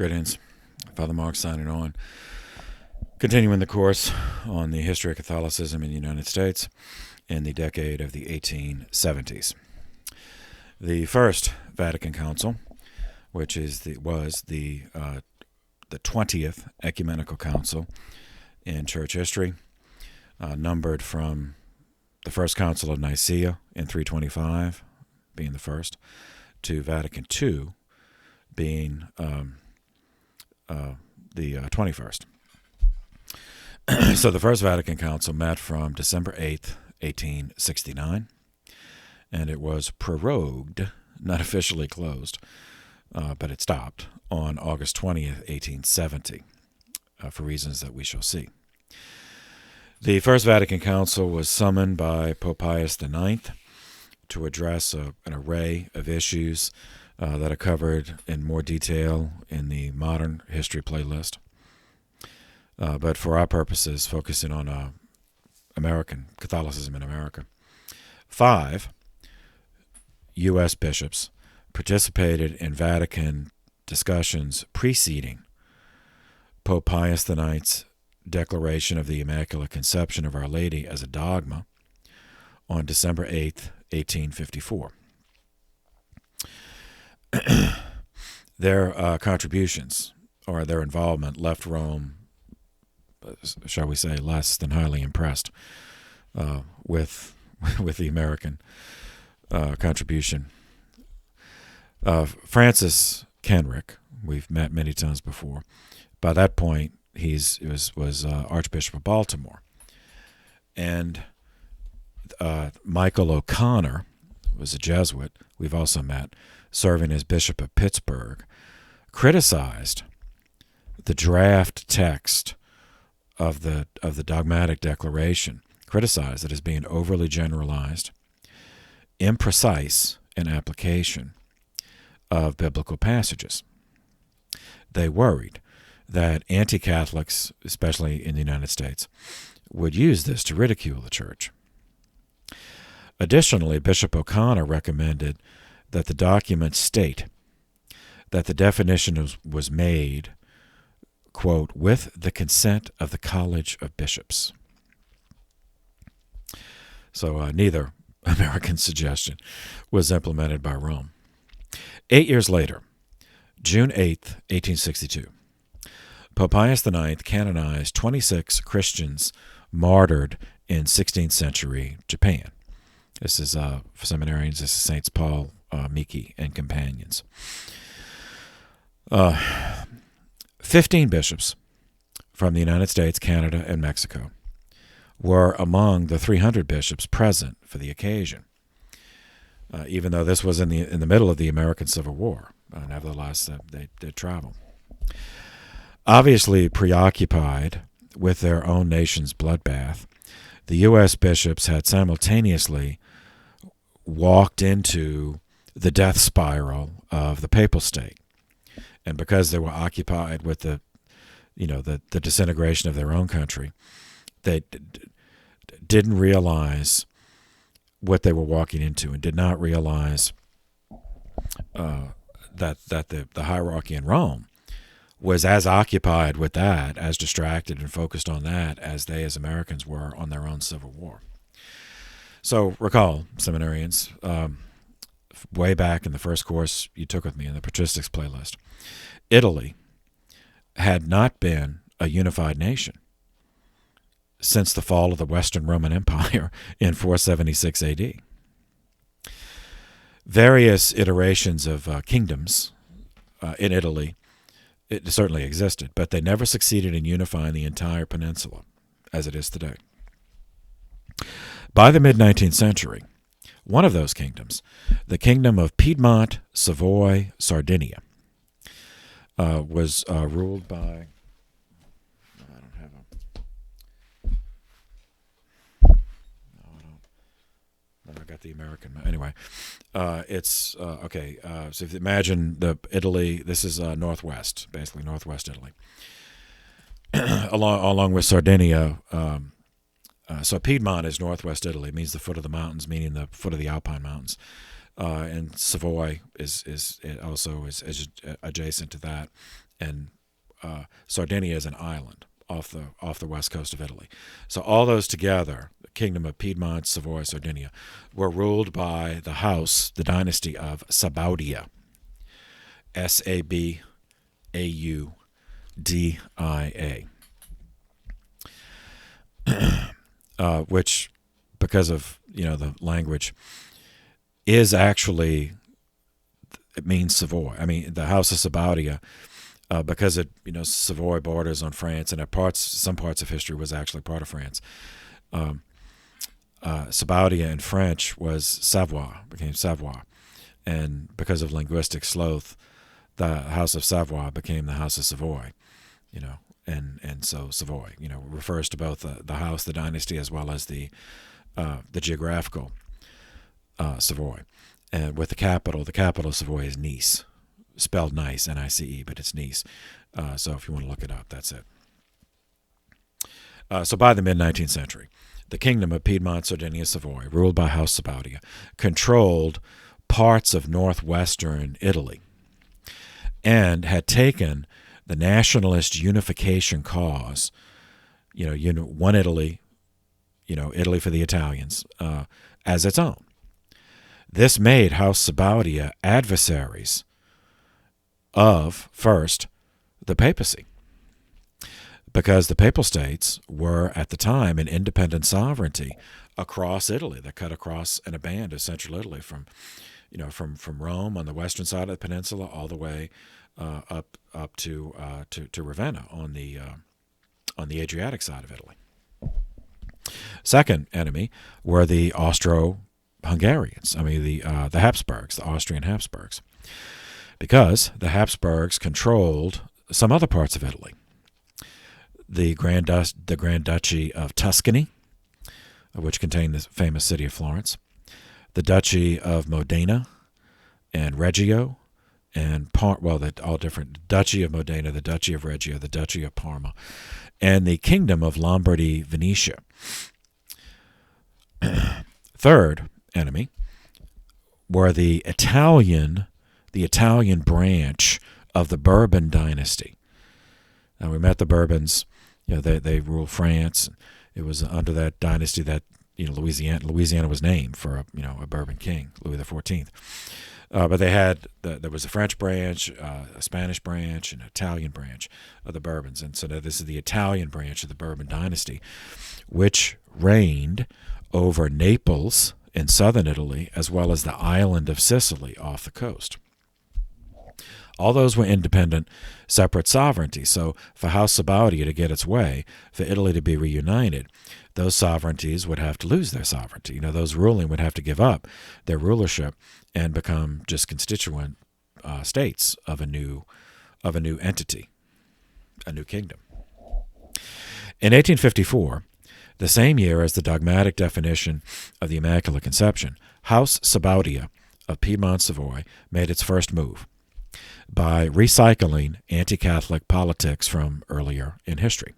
Greetings. Father Mark signing on. Continuing the course on the history of Catholicism in the United States in the decade of the 1870s. The First Vatican Council, which was the 20th Ecumenical Council in Church history, numbered from the First Council of Nicaea in 325, being the first, to Vatican II, being the 21st. So the First Vatican Council met from December 8th, 1869, and it was prorogued, not officially closed, but it stopped on August 20th, 1870, for reasons that we shall see. The First Vatican Council was summoned by Pope Pius IX to address an array of issues that are covered in more detail in the Modern History playlist. But for our purposes, focusing on American Catholicism in America. 5 U.S. bishops participated in Vatican discussions preceding Pope Pius IX's declaration of the Immaculate Conception of Our Lady as a dogma on December 8th, 1854. Their contributions or their involvement left Rome, shall we say, less than highly impressed with the American contribution. Francis Kenrick, we've met many times before. By that point, he was Archbishop of Baltimore, and Michael O'Connor was a Jesuit. We've also met, serving as Bishop of Pittsburgh, criticized the draft text of the Dogmatic Declaration, criticized it as being overly generalized, imprecise in application of biblical passages. They worried that anti-Catholics, especially in the United States, would use this to ridicule the Church. Additionally, Bishop O'Connor recommended that the document state that the definition was made, quote, with the consent of the College of Bishops. So neither American suggestion was implemented by Rome. 8 years later, June 8th, 1862, Pope Pius IX canonized 26 Christians martyred in 16th century Japan. This is, for seminarians, this is Saints Paul, Miki, and companions. 15 bishops from the United States, Canada, and Mexico were among the 300 bishops present for the occasion, even though this was in the middle of the American Civil War. Nevertheless, they did travel. Obviously preoccupied with their own nation's bloodbath, the U.S. bishops had simultaneously walked into the death spiral of the papal state. And because they were occupied with the disintegration of their own country, they didn't realize what they were walking into, and did not realize that the hierarchy in Rome was as occupied with that, as distracted and focused on that, as they as Americans were on their own Civil War. So recall, seminarians, way back in the first course you took with me in the Patristics playlist, Italy had not been a unified nation since the fall of the Western Roman Empire in 476 AD. Various iterations of kingdoms in Italy, it certainly existed, but they never succeeded in unifying the entire peninsula as it is today. By the mid-19th century, one of those kingdoms, the kingdom of Piedmont, Savoy, Sardinia, was ruled by, I got the American. Anyway, it's okay. So if you imagine Italy, this is northwest, basically northwest Italy, along with Sardinia. So Piedmont is northwest Italy. It means the foot of the mountains, meaning the foot of the Alpine Mountains. And Savoy is also adjacent to that, and Sardinia is an island off the west coast of Italy. So all those together, the Kingdom of Piedmont, Savoy, Sardinia, were ruled by the dynasty of Sabaudia, Sabaudia, which, because of the language, is actually, it means Savoy. I mean, the House of Sabaudia, because it Savoy borders on France, and some parts of history was actually part of France. Sabaudia in French was Savoy, became Savoy, and because of linguistic sloth, the House of Savoy became the House of Savoy. And so Savoy, refers to both the house, the dynasty, as well as the geographical Savoy. And with the capital of Savoy is Nice, spelled nice, Nice, but it's Nice. So if you want to look it up, that's it. So by the mid-19th century, the Kingdom of Piedmont, Sardinia, Savoy, ruled by House Sabaudia, controlled parts of northwestern Italy and had taken the nationalist unification cause, one Italy, Italy for the Italians, as its own. This made House Sabaudia adversaries of, first, the papacy, because the Papal States were, at the time, an independent sovereignty across Italy that cut across in a band of central Italy from Rome on the western side of the peninsula all the way up to Ravenna on the Adriatic side of Italy. Second enemy were the Austro-Hungarians. I mean, the Habsburgs, the Austrian Habsburgs, because the Habsburgs controlled some other parts of Italy. The Grand Duchy of Tuscany, which contained the famous city of Florence, the Duchy of Modena and Reggio, and all different. Duchy of Modena, the Duchy of Reggio, the Duchy of Parma, and the Kingdom of Lombardy, Venetia. Third enemy were the Italian branch of the Bourbon dynasty. Now, we met the Bourbons. They ruled France. It was under that dynasty that Louisiana was named for a Bourbon king, Louis XIV. But they had there was a French branch, a Spanish branch, and an Italian branch of the Bourbons, and so this is the Italian branch of the Bourbon dynasty, which reigned over Naples in southern Italy, as well as the island of Sicily off the coast. All those were independent, separate sovereignties. So for House Sabaudia to get its way, for Italy to be reunited, those sovereignties would have to lose their sovereignty. Those ruling would have to give up their rulership and become just constituent states of a new entity, a new kingdom. In 1854, the same year as the dogmatic definition of the Immaculate Conception, House Sabaudia of Piedmont Savoy made its first move by recycling anti-Catholic politics from earlier in history.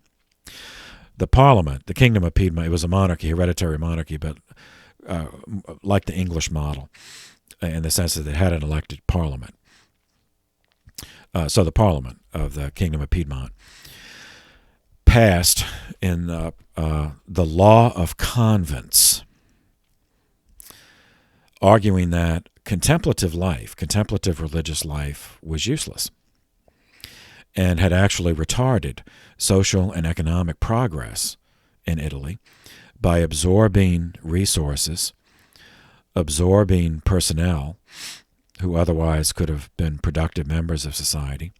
The Parliament, the Kingdom of Piedmont, it was a monarchy, hereditary monarchy, but like the English model in the sense that it had an elected parliament. So the Parliament of the Kingdom of Piedmont passed in the law of convents, arguing that contemplative religious life was useless and had actually retarded social and economic progress in Italy by absorbing resources, absorbing personnel who otherwise could have been productive members of society,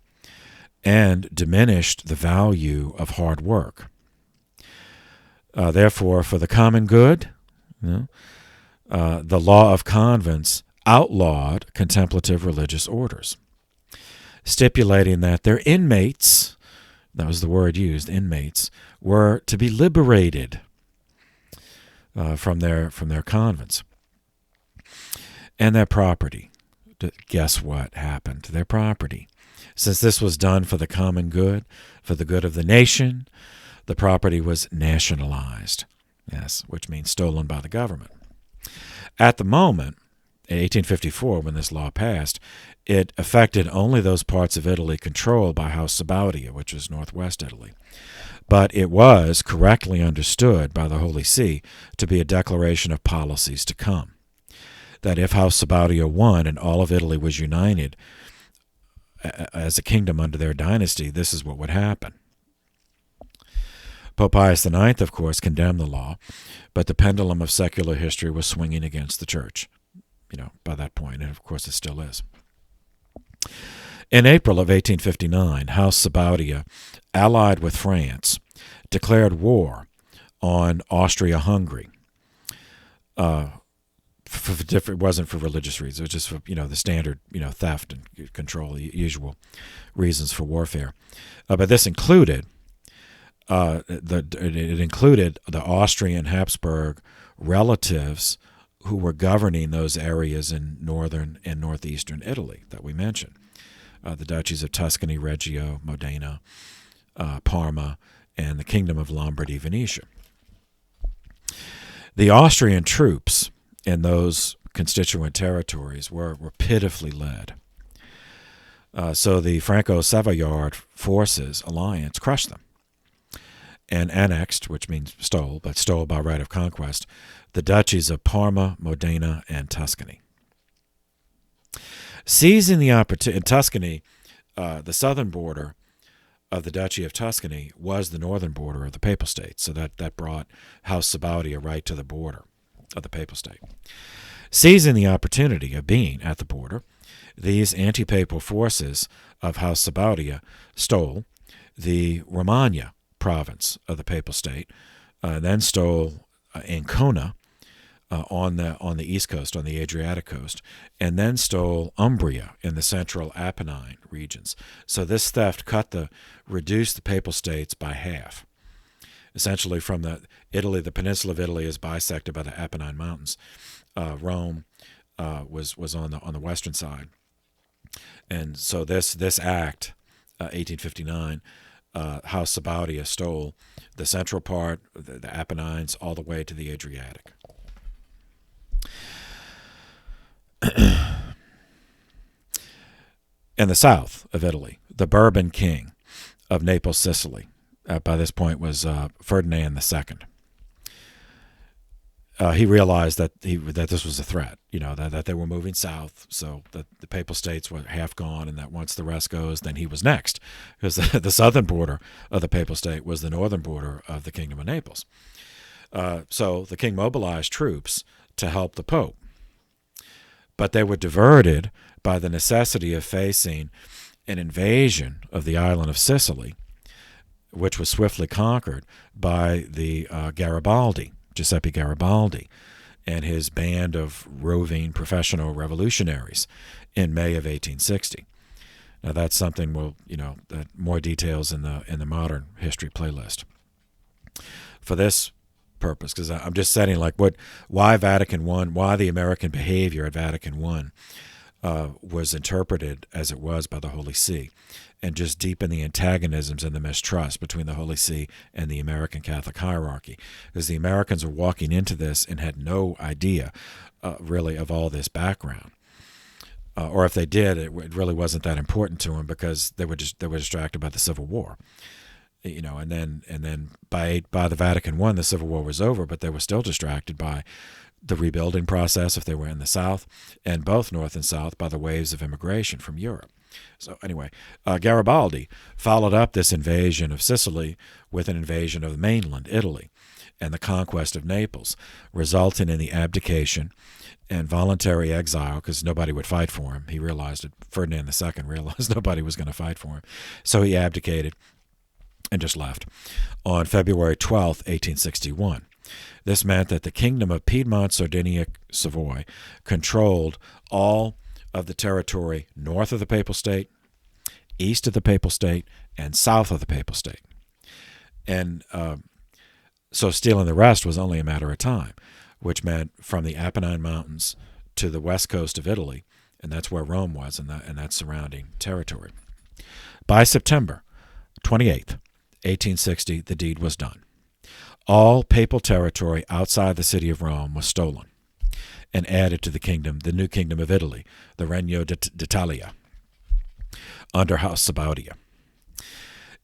and diminished the value of hard work. Therefore, for the common good, the law of convents outlawed contemplative religious orders, stipulating that their inmates, that was the word used, inmates, were to be liberated from their convents. And their property. Guess what happened to their property? Since this was done for the common good, for the good of the nation, the property was nationalized. Yes, which means stolen by the government. At the moment, in 1854, when this law passed, it affected only those parts of Italy controlled by House Savoy, which is northwest Italy. But it was correctly understood by the Holy See to be a declaration of policies to come. That if House Savoy won and all of Italy was united as a kingdom under their dynasty, this is what would happen. Pope Pius IX, of course, condemned the law, but the pendulum of secular history was swinging against the church, by that point, and of course it still is. In April of 1859, House Savoy, allied with France, declared war on Austria-Hungary. It wasn't for religious reasons. It was just for the standard theft and control, the usual reasons for warfare. But this included it included the Austrian Habsburg relatives who were governing those areas in northern and northeastern Italy that we mentioned. The duchies of Tuscany, Reggio, Modena, Parma, and the Kingdom of Lombardy, Venetia. The Austrian troops in those constituent territories were pitifully led. So the Franco-Savoyard forces alliance crushed them and annexed, which means stole, but stole by right of conquest, the duchies of Parma, Modena, and Tuscany. Seizing the opportunity, in Tuscany, the southern border of the Duchy of Tuscany was the northern border of the Papal State, so that brought House Savoy right to the border of the Papal State. Seizing the opportunity of being at the border, these anti-papal forces of House Savoy stole the Romagna province of the Papal State, then stole Ancona on the east coast, on the Adriatic coast, and then stole Umbria in the central Apennine regions. So this theft reduced the Papal States by half. Essentially, from the peninsula of Italy is bisected by the Apennine Mountains. Rome was on the western side, and so this act, 1859. House Savoy stole the central part, the Apennines, all the way to the Adriatic. In the south of Italy, the Bourbon king of Naples, Sicily, by this point was Ferdinand II. He realized that this was a threat, that they were moving south, so that the Papal States were half gone, and that once the rest goes, then he was next, because the southern border of the Papal State was the northern border of the Kingdom of Naples. So the king mobilized troops to help the Pope, but they were diverted by the necessity of facing an invasion of the island of Sicily, which was swiftly conquered by the Giuseppe Garibaldi, and his band of roving professional revolutionaries in May of 1860. Now that's something that more details in the modern history playlist. For this purpose, because I'm just setting why Vatican I, why the American behavior at Vatican I was interpreted as it was by the Holy See, and just deepen the antagonisms and the mistrust between the Holy See and the American Catholic hierarchy. Because the Americans were walking into this and had no idea, really, of all this background. Or if they did, it really wasn't that important to them because they were distracted by the Civil War. And then by the Vatican I, the Civil War was over, but they were still distracted by the rebuilding process if they were in the South, and both North and South by the waves of immigration from Europe. So anyway, Garibaldi followed up this invasion of Sicily with an invasion of mainland Italy and the conquest of Naples, resulting in the abdication and voluntary exile because nobody would fight for him. He realized it. Ferdinand II realized nobody was going to fight for him. So he abdicated and just left on February 12th, 1861. This meant that the Kingdom of Piedmont, Sardinia, Savoy controlled all of the territory north of the Papal State, east of the Papal State, and south of the Papal State. And so stealing the rest was only a matter of time, which meant from the Apennine Mountains to the west coast of Italy, and that's where Rome was and that surrounding territory. By September 28th, 1860, the deed was done. All papal territory outside the city of Rome was stolen. and added to the new kingdom of Italy, the Regno d'Italia, under House Savoy.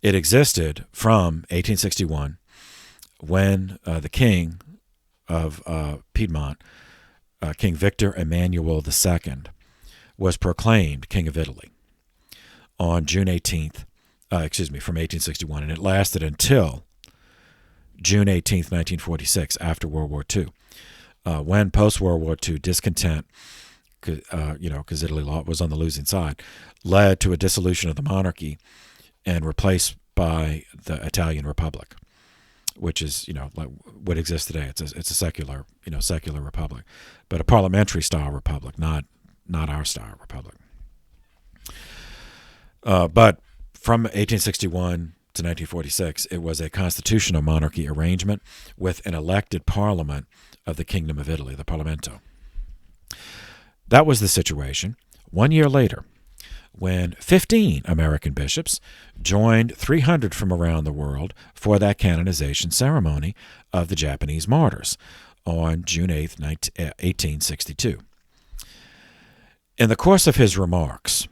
It existed from 1861, when the king of Piedmont, King Victor Emmanuel II, was proclaimed King of Italy on June 18th, from 1861, and it lasted until June 18th, 1946, after World War II, when post-World War II discontent, because Italy was on the losing side, led to a dissolution of the monarchy and replaced by the Italian Republic, which is, like what exists today. It's a secular, secular republic, but a parliamentary style republic, not our style republic. But from 1861 to 1946, it was a constitutional monarchy arrangement with an elected parliament of the Kingdom of Italy, the Parlamento. That was the situation 1 year later, when 15 American bishops joined 300 from around the world for that canonization ceremony of the Japanese martyrs on June 8, 1862. In the course of his remarks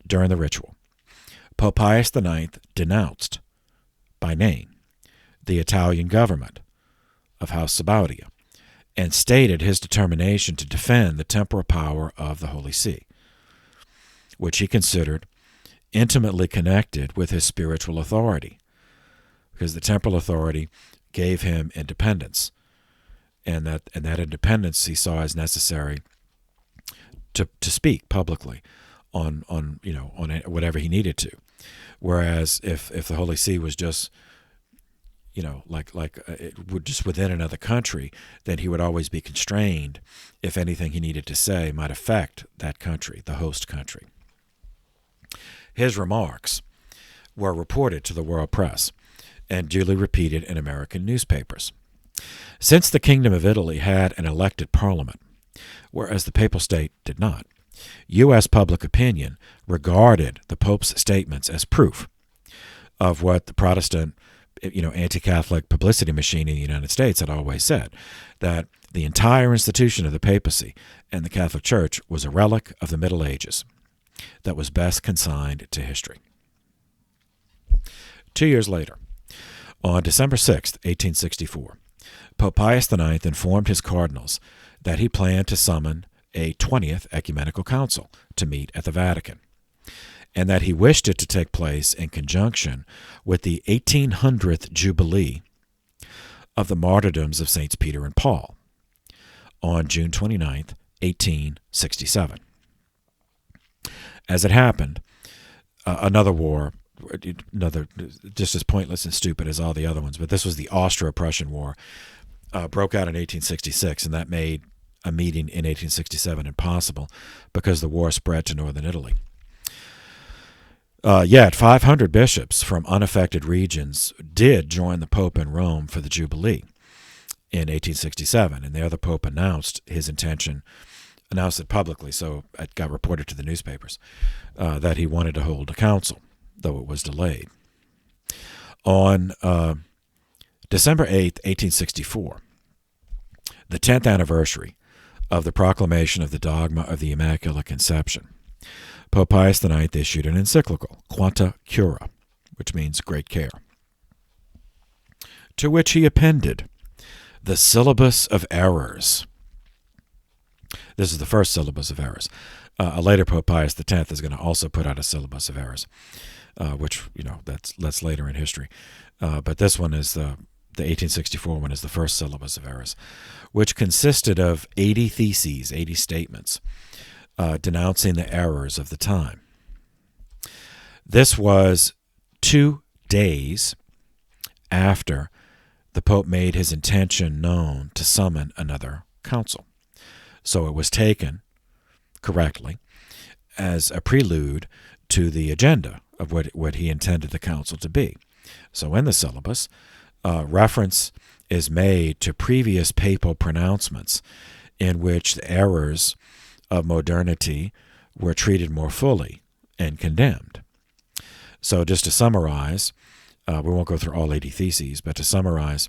during the ritual, Pope Pius IX denounced, by name, the Italian government of House Savoy and stated his determination to defend the temporal power of the Holy See, which he considered intimately connected with his spiritual authority, because the temporal authority gave him independence, and that independence he saw as necessary to speak publicly on whatever he needed to. Whereas if the Holy See was just just within another country, then he would always be constrained if anything he needed to say might affect that country, the host country. His remarks were reported to the world press and duly repeated in American newspapers. Since the Kingdom of Italy had an elected parliament, whereas the Papal State did not, U.S. public opinion regarded the Pope's statements as proof of what the Protestant, anti-Catholic publicity machine in the United States had always said, that the entire institution of the papacy and the Catholic Church was a relic of the Middle Ages that was best consigned to history. 2 years later, on December 6, 1864, Pope Pius IX informed his cardinals that he planned to summon a 20th Ecumenical Council to meet at the Vatican, and that he wished it to take place in conjunction with the 1800th Jubilee of the martyrdoms of Saints Peter and Paul on June 29, 1867. As it happened, another war, just as pointless and stupid as all the other ones, but this was the Austro-Prussian War, broke out in 1866, and that made a meeting in 1867 impossible because the war spread to northern Italy. Yet 500 bishops from unaffected regions did join the Pope in Rome for the Jubilee in 1867, and there the Pope announced his intention, announced it publicly, so it got reported to the newspapers, that he wanted to hold a council, though it was delayed. On December 8, 1864, the 10th anniversary of the proclamation of the dogma of the Immaculate Conception, Pope Pius IX issued an encyclical, Quanta Cura, which means great care, to which he appended the Syllabus of Errors. This is the first Syllabus of Errors. A later Pope Pius X is going to also put out a Syllabus of Errors, which, that's later in history. But this one is the 1864 one is the first Syllabus of Errors, which consisted of 80 theses, 80 statements, denouncing the errors of the time. This was 2 days after the Pope made his intention known to summon another council. So it was taken correctly as a prelude to the agenda of what he intended the council to be. So in the syllabus, reference is made to previous papal pronouncements in which the errors of modernity were treated more fully and condemned. So just to summarize, we won't go through all 80 theses, but to summarize,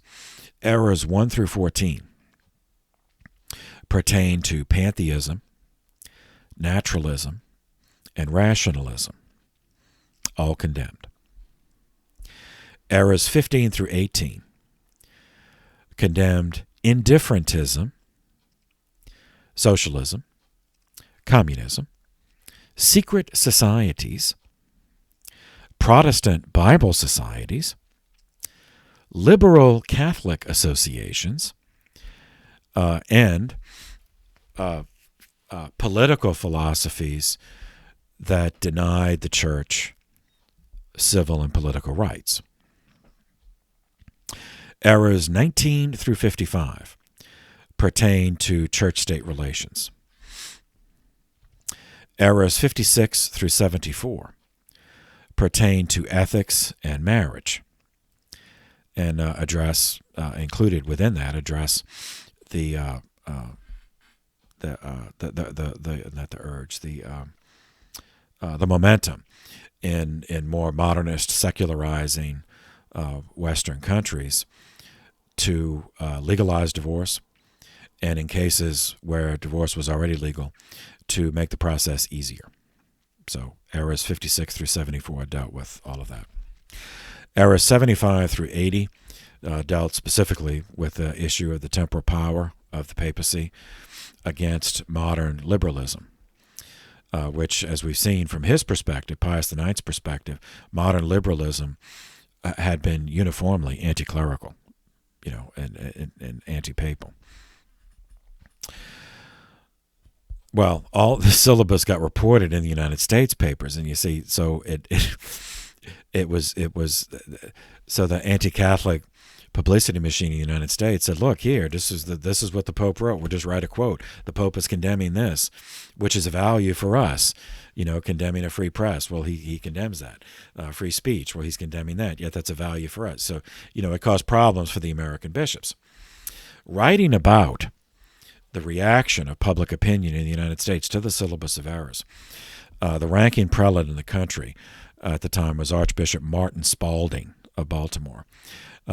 errors 1 through 14 pertain to pantheism, naturalism, and rationalism, all condemned. Errors 15 through 18 condemned indifferentism, socialism, communism, secret societies, Protestant Bible societies, liberal Catholic associations, and political philosophies that denied the church civil and political rights. Errors 19 through 55 pertain to church-state relations. Errors 56 through 74 pertain to ethics and marriage, and included within that address the momentum in more modernist, secularizing Western countries to legalize divorce, and in cases where divorce was already legal, to make the process easier. So errors 56 through 74 dealt with all of that. Errors 75 through 80 dealt specifically with the issue of the temporal power of the papacy against modern liberalism, which, as we've seen from his perspective, Pius IX's perspective, modern liberalism had been uniformly anti-clerical, and anti-papal. Well, all the syllabus got reported in the United States papers, and you see, so it was so the anti-Catholic publicity machine in the United States said, "Look here, this is what the Pope wrote. We'll just write a quote. The Pope is condemning this, which is a value for us. Condemning a free press. Well, he condemns that. Free speech. Well, he's condemning that. Yet that's a value for us. So it caused problems for the American bishops. Writing about the reaction of public opinion in the United States to the Syllabus of Errors, the ranking prelate in the country at the time was Archbishop Martin Spalding of Baltimore.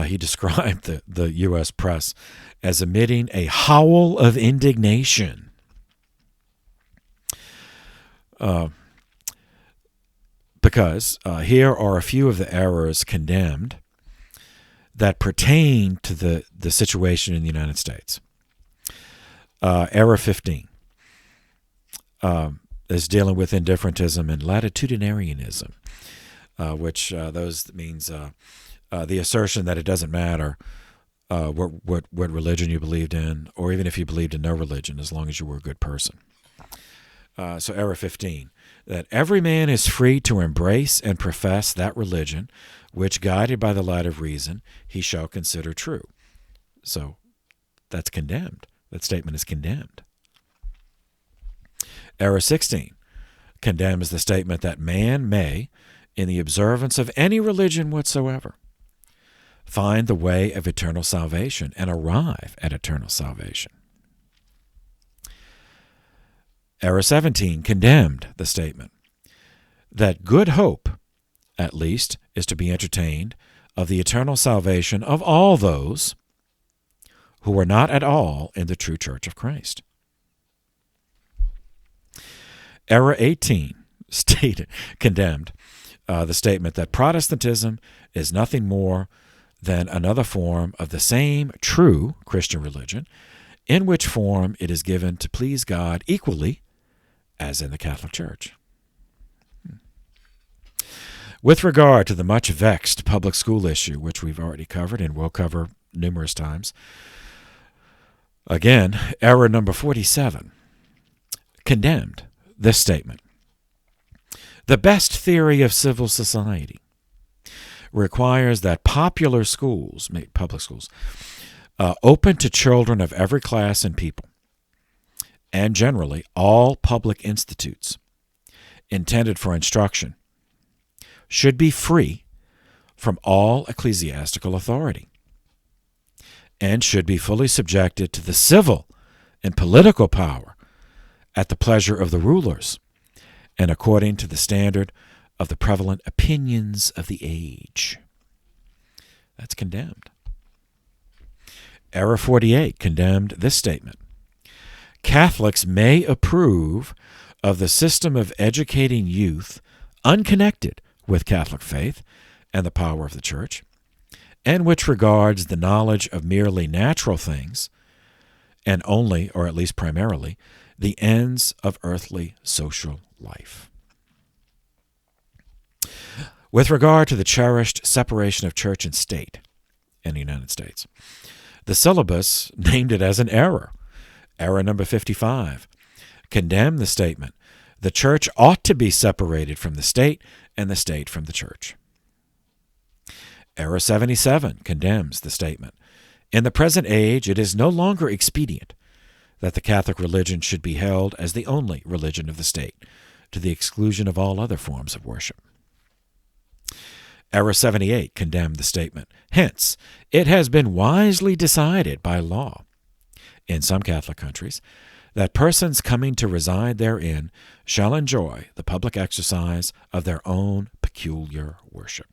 He described the U.S. press as emitting a howl of indignation. Because here are a few of the errors condemned that pertain to the situation in the United States. Error 15 is dealing with indifferentism and latitudinarianism, which those means the assertion that it doesn't matter what religion you believed in, or even if you believed in no religion, as long as you were a good person. So error 15, that every man is free to embrace and profess that religion which, guided by the light of reason, he shall consider true. So that's condemned. That statement is condemned. Error 16 condemns the statement that man may, in the observance of any religion whatsoever, find the way of eternal salvation and arrive at eternal salvation. Error 17 condemned the statement that good hope, at least, is to be entertained of the eternal salvation of all those who are not at all in the true Church of Christ. Error 18 condemned the statement that Protestantism is nothing more than another form of the same true Christian religion, in which form it is given to please God equally as in the Catholic Church. With regard to the much vexed public school issue, which we've already covered and will cover numerous times, again, error number 47 condemned this statement. The best theory of civil society requires that popular schools, public schools, open to children of every class and people, and generally all public institutes intended for instruction, should be free from all ecclesiastical authority, and should be fully subjected to the civil and political power at the pleasure of the rulers, and according to the standard of the prevalent opinions of the age. That's condemned. Error 48 condemned this statement. Catholics may approve of the system of educating youth unconnected with Catholic faith and the power of the Church, and which regards the knowledge of merely natural things and only, or at least primarily, the ends of earthly social life. With regard to the cherished separation of church and state in the United States, the Syllabus named it as an error. Error number 55 condemned the statement, the church ought to be separated from the state and the state from the church. Error 77 condemns the statement, in the present age it is no longer expedient that the Catholic religion should be held as the only religion of the state, to the exclusion of all other forms of worship. Error 78 condemned the statement, hence, it has been wisely decided by law in some Catholic countries that persons coming to reside therein shall enjoy the public exercise of their own peculiar worship.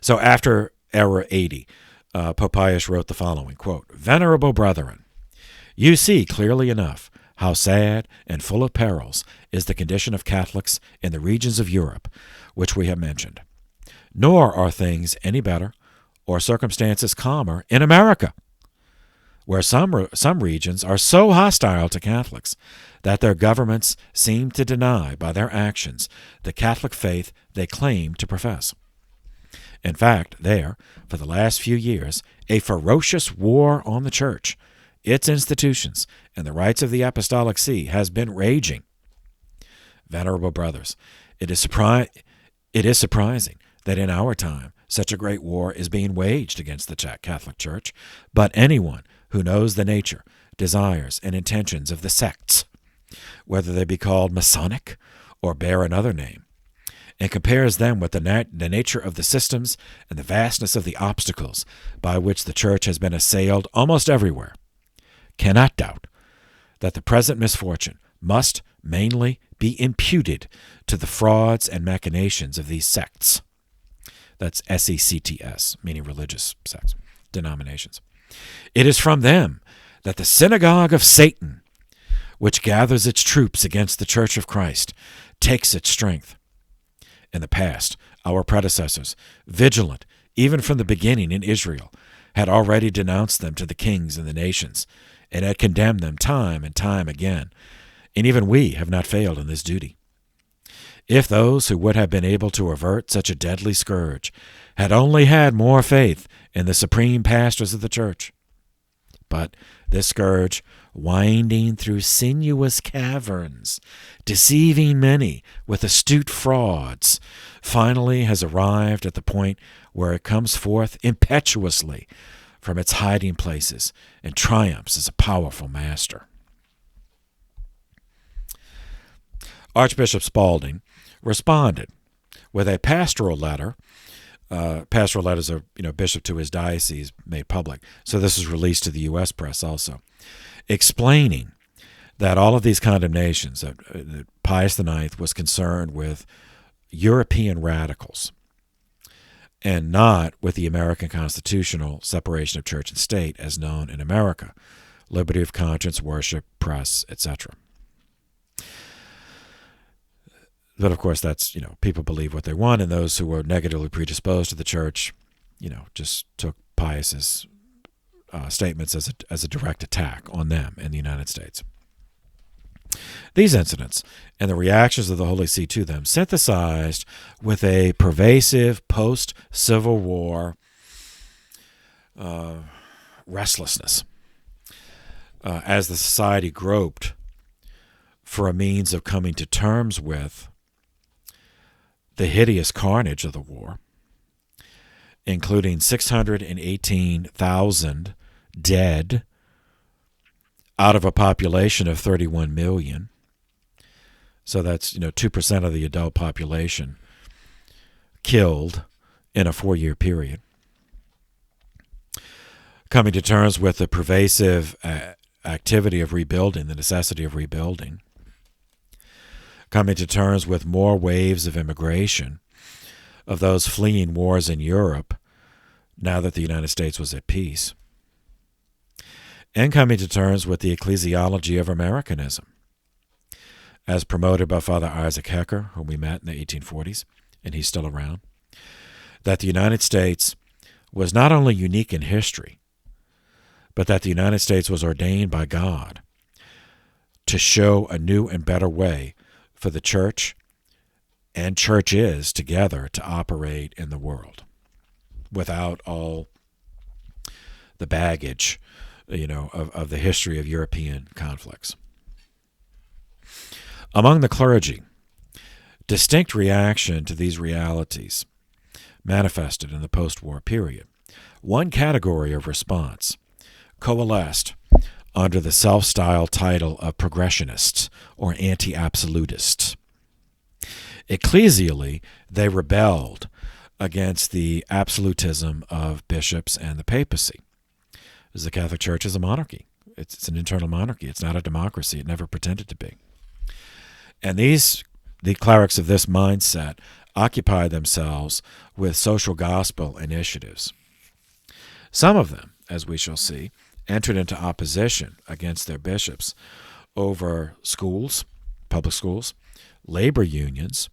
So after Error 80, Pope Pius wrote the following, quote, Venerable brethren, you see clearly enough how sad and full of perils is the condition of Catholics in the regions of Europe which we have mentioned. Nor are things any better or circumstances calmer in America, where some regions are so hostile to Catholics that their governments seem to deny by their actions the Catholic faith they claim to profess. In fact, there, for the last few years, a ferocious war on the Church, its institutions, and the rights of the Apostolic See has been raging. Venerable brothers, it is surprising that in our time such a great war is being waged against the Catholic Church, but anyone who knows the nature, desires, and intentions of the sects, whether they be called Masonic or bear another name, and compares them with the nature of the systems and the vastness of the obstacles by which the Church has been assailed almost everywhere, cannot doubt that the present misfortune must mainly be imputed to the frauds and machinations of these sects. That's sects, meaning religious sects, denominations. It is from them that the synagogue of Satan, which gathers its troops against the Church of Christ, takes its strength. In the past, our predecessors, vigilant even from the beginning in Israel, had already denounced them to the kings and the nations, and had condemned them time and time again, and even we have not failed in this duty. If those who would have been able to avert such a deadly scourge had only had more faith in the supreme pastors of the Church. But this scourge, winding through sinuous caverns, deceiving many with astute frauds, finally has arrived at the point where it comes forth impetuously from its hiding places and triumphs as a powerful master. Archbishop Spalding responded with a pastoral letter. Pastoral letters are, bishop to his diocese made public. So this is released to the U.S. press also, explaining that all of these condemnations, that Pius IX was concerned with European radicals and not with the American constitutional separation of church and state as known in America, liberty of conscience, worship, press, etc. But of course, that's, people believe what they want, and those who were negatively predisposed to the church, just took Pius's statements as a direct attack on them in the United States. These incidents and the reactions of the Holy See to them synthesized with a pervasive post-Civil War restlessness as the society groped for a means of coming to terms with the hideous carnage of the war, including 618,000 dead out of a population of 31 million. So that's 2% of the adult population killed in a 4-year period. Coming to terms with the pervasive activity of rebuilding, the necessity of rebuilding. Coming to terms with more waves of immigration of those fleeing wars in Europe now that the United States was at peace. and coming to terms with the ecclesiology of Americanism, as promoted by Father Isaac Hecker, whom we met in the 1840s, and he's still around, that the United States was not only unique in history, but that the United States was ordained by God to show a new and better way for the church and churches together to operate in the world without all the baggage, of the history of European conflicts. Among the clergy, distinct reaction to these realities manifested in the post-war period. One category of response coalesced under the self-styled title of progressionists or anti-absolutists. Ecclesially, they rebelled against the absolutism of bishops and the papacy. Because the Catholic Church is a monarchy. It's an internal monarchy. It's not a democracy. It never pretended to be. And the clerics of this mindset occupied themselves with social gospel initiatives. Some of them, as we shall see, entered into opposition against their bishops over schools, public schools, labor unions,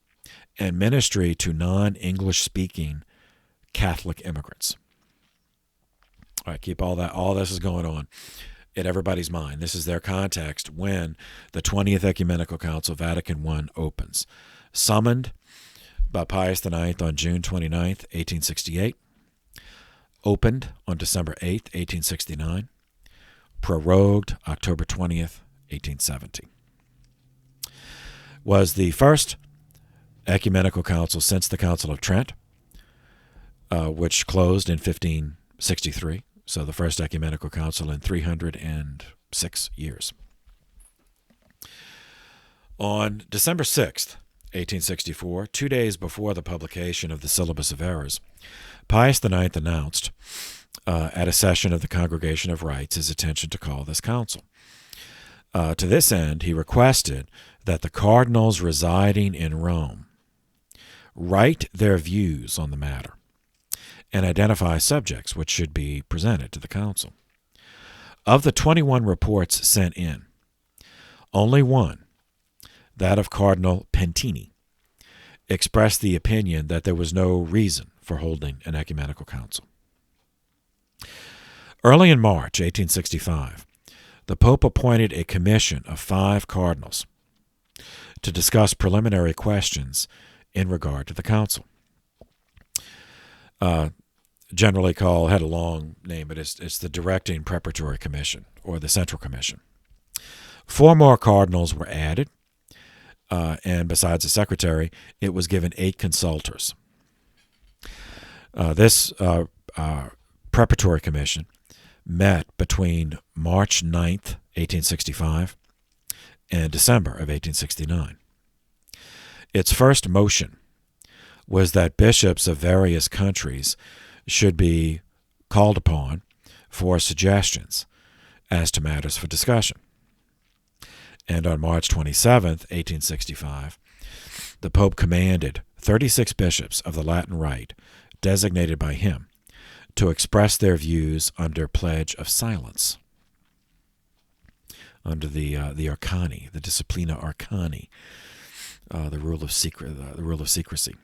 and ministry to non-English speaking Catholic immigrants. All right, keep all this is going on in everybody's mind. This is their context when the 20th Ecumenical Council, Vatican I, opens. Summoned by Pius IX on June 29th, 1868. Opened on December 8th, 1869. Prorogued October 20th, 1870. Was the first ecumenical council since the Council of Trent, which closed in 1563. So the first ecumenical council in 306 years. On December 6th, 1864, 2 days before the publication of the Syllabus of Errors, Pius IX announced at a session of the Congregation of Rites his intention to call this council. To this end, he requested that the cardinals residing in Rome write their views on the matter and identify subjects which should be presented to the council. Of the 21 reports sent in, only one, that of Cardinal Pentini, expressed the opinion that there was no reason for holding an ecumenical council. Early in March 1865, the Pope appointed a commission of 5 cardinals to discuss preliminary questions in regard to the council. Generally had a long name, but it's the Directing Preparatory Commission, or the Central Commission. 4 more cardinals were added, and besides the secretary, it was given 8 consultors. This preparatory commission met between March 9th, 1865, and December of 1869. Its first motion was that bishops of various countries should be called upon for suggestions as to matters for discussion. And on March 27th, 1865, the Pope commanded 36 bishops of the Latin Rite, designated by him, to express their views under pledge of silence, under the Arcani, the Disciplina Arcani, the rule of secrecy.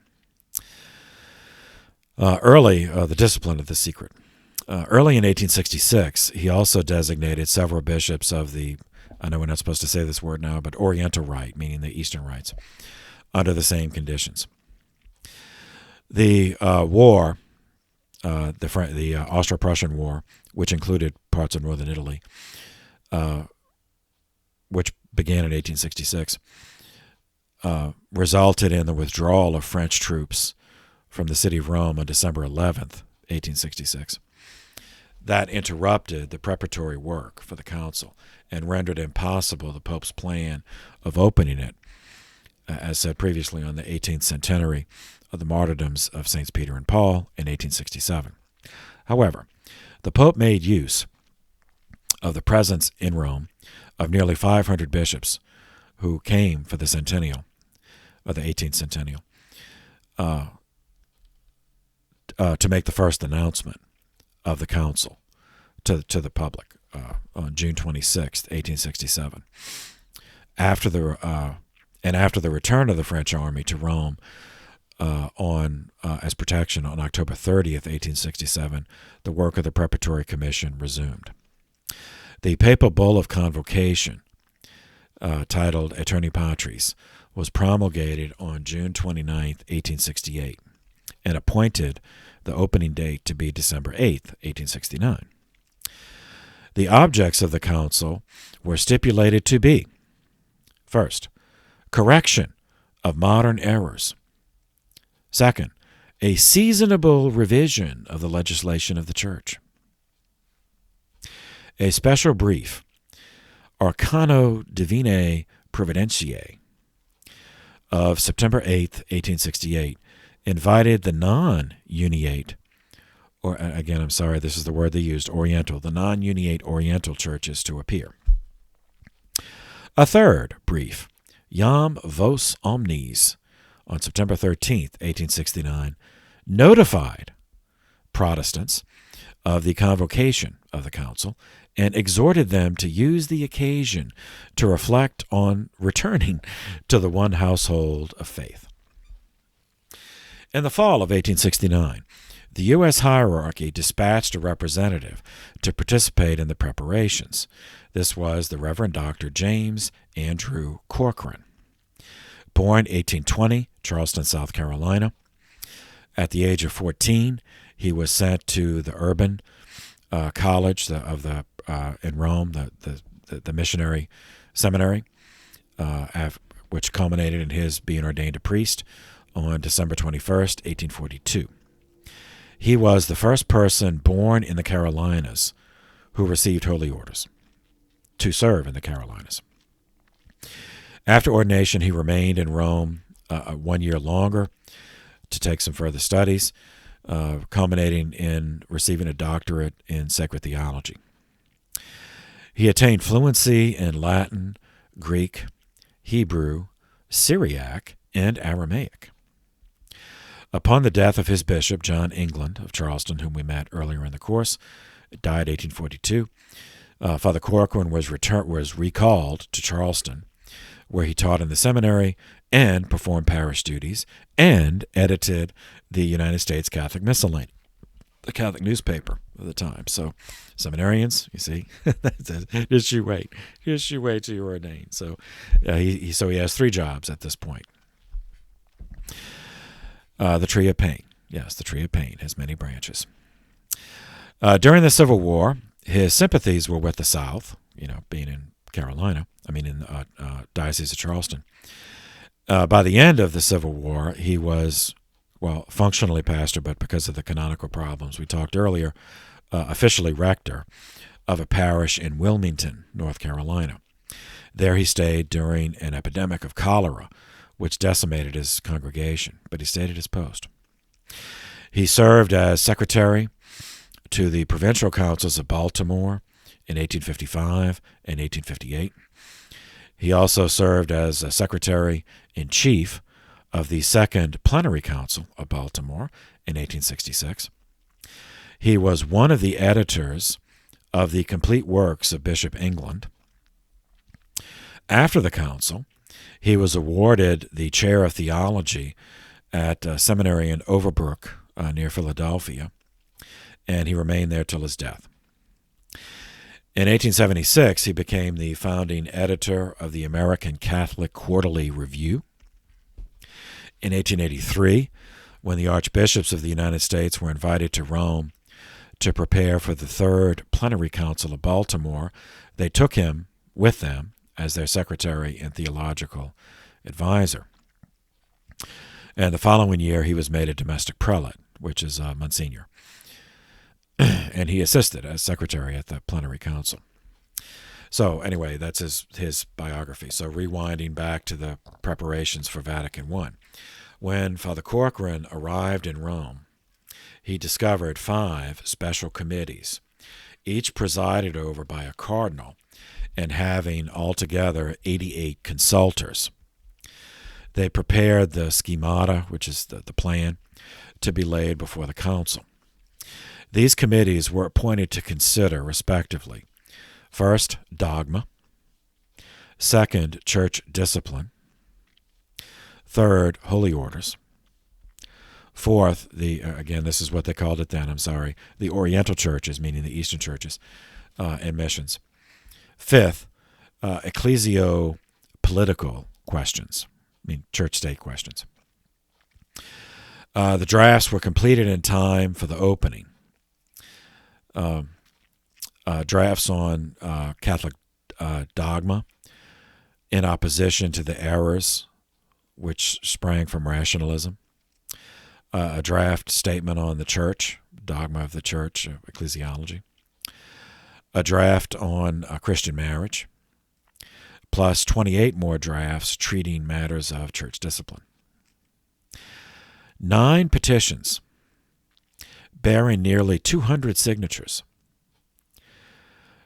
The discipline of the secret. Early in 1866, he also designated several bishops of the, I know we're not supposed to say this word now, but Oriental Rite, meaning the Eastern Rites, under the same conditions. The war, the Austro-Prussian War, which included parts of northern Italy, which began in 1866, resulted in the withdrawal of French troops from the city of Rome on December 11th, 1866. That interrupted the preparatory work for the council and rendered impossible the Pope's plan of opening it, as said previously, on the 18th centenary of the martyrdoms of Saints Peter and Paul in 1867. However, the Pope made use of the presence in Rome of nearly 500 bishops who came for the centennial, or the 18th centennial, to make the first announcement of the council to the public, on June 26, 1867. After the return of the French army to Rome as protection on October 30th, 1867, the work of the Preparatory Commission resumed. The papal bull of convocation, titled Aeterni Patris, was promulgated on June 29, 1868, and appointed the opening date to be December 8, 1869. The objects of the council were stipulated to be: first, correction of modern errors. Second, a seasonable revision of the legislation of the Church. A special brief, Arcano Divinae Providentiae, of September 8, 1868, invited the non-uniate, or again, I'm sorry, this is the word they used, Oriental, the non-uniate Oriental churches to appear. A third brief, Iam Vos Omnes, on September 13, 1869, notified Protestants of the convocation of the council and exhorted them to use the occasion to reflect on returning to the one household of faith. In the fall of 1869, the U.S. hierarchy dispatched a representative to participate in the preparations. This was the Reverend Dr. James Andrew Corcoran. Born 1820, Charleston, South Carolina. At the age of 14, he was sent to the urban college in Rome, the missionary seminary, which culminated in his being ordained a priest on December 21st, 1842. He was the first person born in the Carolinas who received holy orders to serve in the Carolinas. After ordination, he remained in Rome 1 year longer to take some further studies, culminating in receiving a doctorate in sacred theology. He attained fluency in Latin, Greek, Hebrew, Syriac, and Aramaic. Upon the death of his bishop, John England of Charleston, whom we met earlier in the course, died 1842, Father Corcoran was recalled to Charleston, where he taught in the seminary and performed parish duties and edited the United States Catholic Miscellany, the Catholic newspaper of the time. So, seminarians, you see, just you wait till you're ordained. So, he has three jobs at this point. The Tree of Pain. Yes, the Tree of Pain has many branches. During the Civil War, his sympathies were with the South, being in the Diocese of Charleston. By the end of the Civil War, he was, functionally pastor, but because of the canonical problems we talked earlier, officially rector of a parish in Wilmington, North Carolina. There he stayed during an epidemic of cholera, which decimated his congregation, but he stayed at his post. He served as secretary to the provincial councils of Baltimore in 1855 and 1858. He also served as a secretary-in-chief of the Second Plenary Council of Baltimore in 1866. He was one of the editors of the complete works of Bishop England. After the council, he was awarded the chair of theology at a seminary in Overbrook near Philadelphia, and he remained there till his death. In 1876, he became the founding editor of the American Catholic Quarterly Review. In 1883, when the archbishops of the United States were invited to Rome to prepare for the Third Plenary Council of Baltimore, they took him with them as their secretary and theological advisor. And the following year, he was made a domestic prelate, which is Monsignor. And he assisted as secretary at the plenary council. So anyway, that's his biography. So rewinding back to the preparations for Vatican I. When Father Corcoran arrived in Rome, he discovered 5 special committees, each presided over by a cardinal and having altogether 88 consultors. They prepared the schemata, which is the plan, to be laid before the council. These committees were appointed to consider, respectively, First, dogma. Second, church discipline. Third, holy orders. Fourth, again, this is what they called it then, I'm sorry, the Oriental churches, meaning the Eastern churches, and missions. Fifth, ecclesio-political questions, church-state questions. The drafts were completed in time for the opening. Drafts on Catholic dogma in opposition to the errors which sprang from rationalism. A draft statement on the church, dogma of the church, ecclesiology. A draft on Christian marriage, plus 28 more drafts treating matters of church discipline. 9 petitions bearing nearly 200 signatures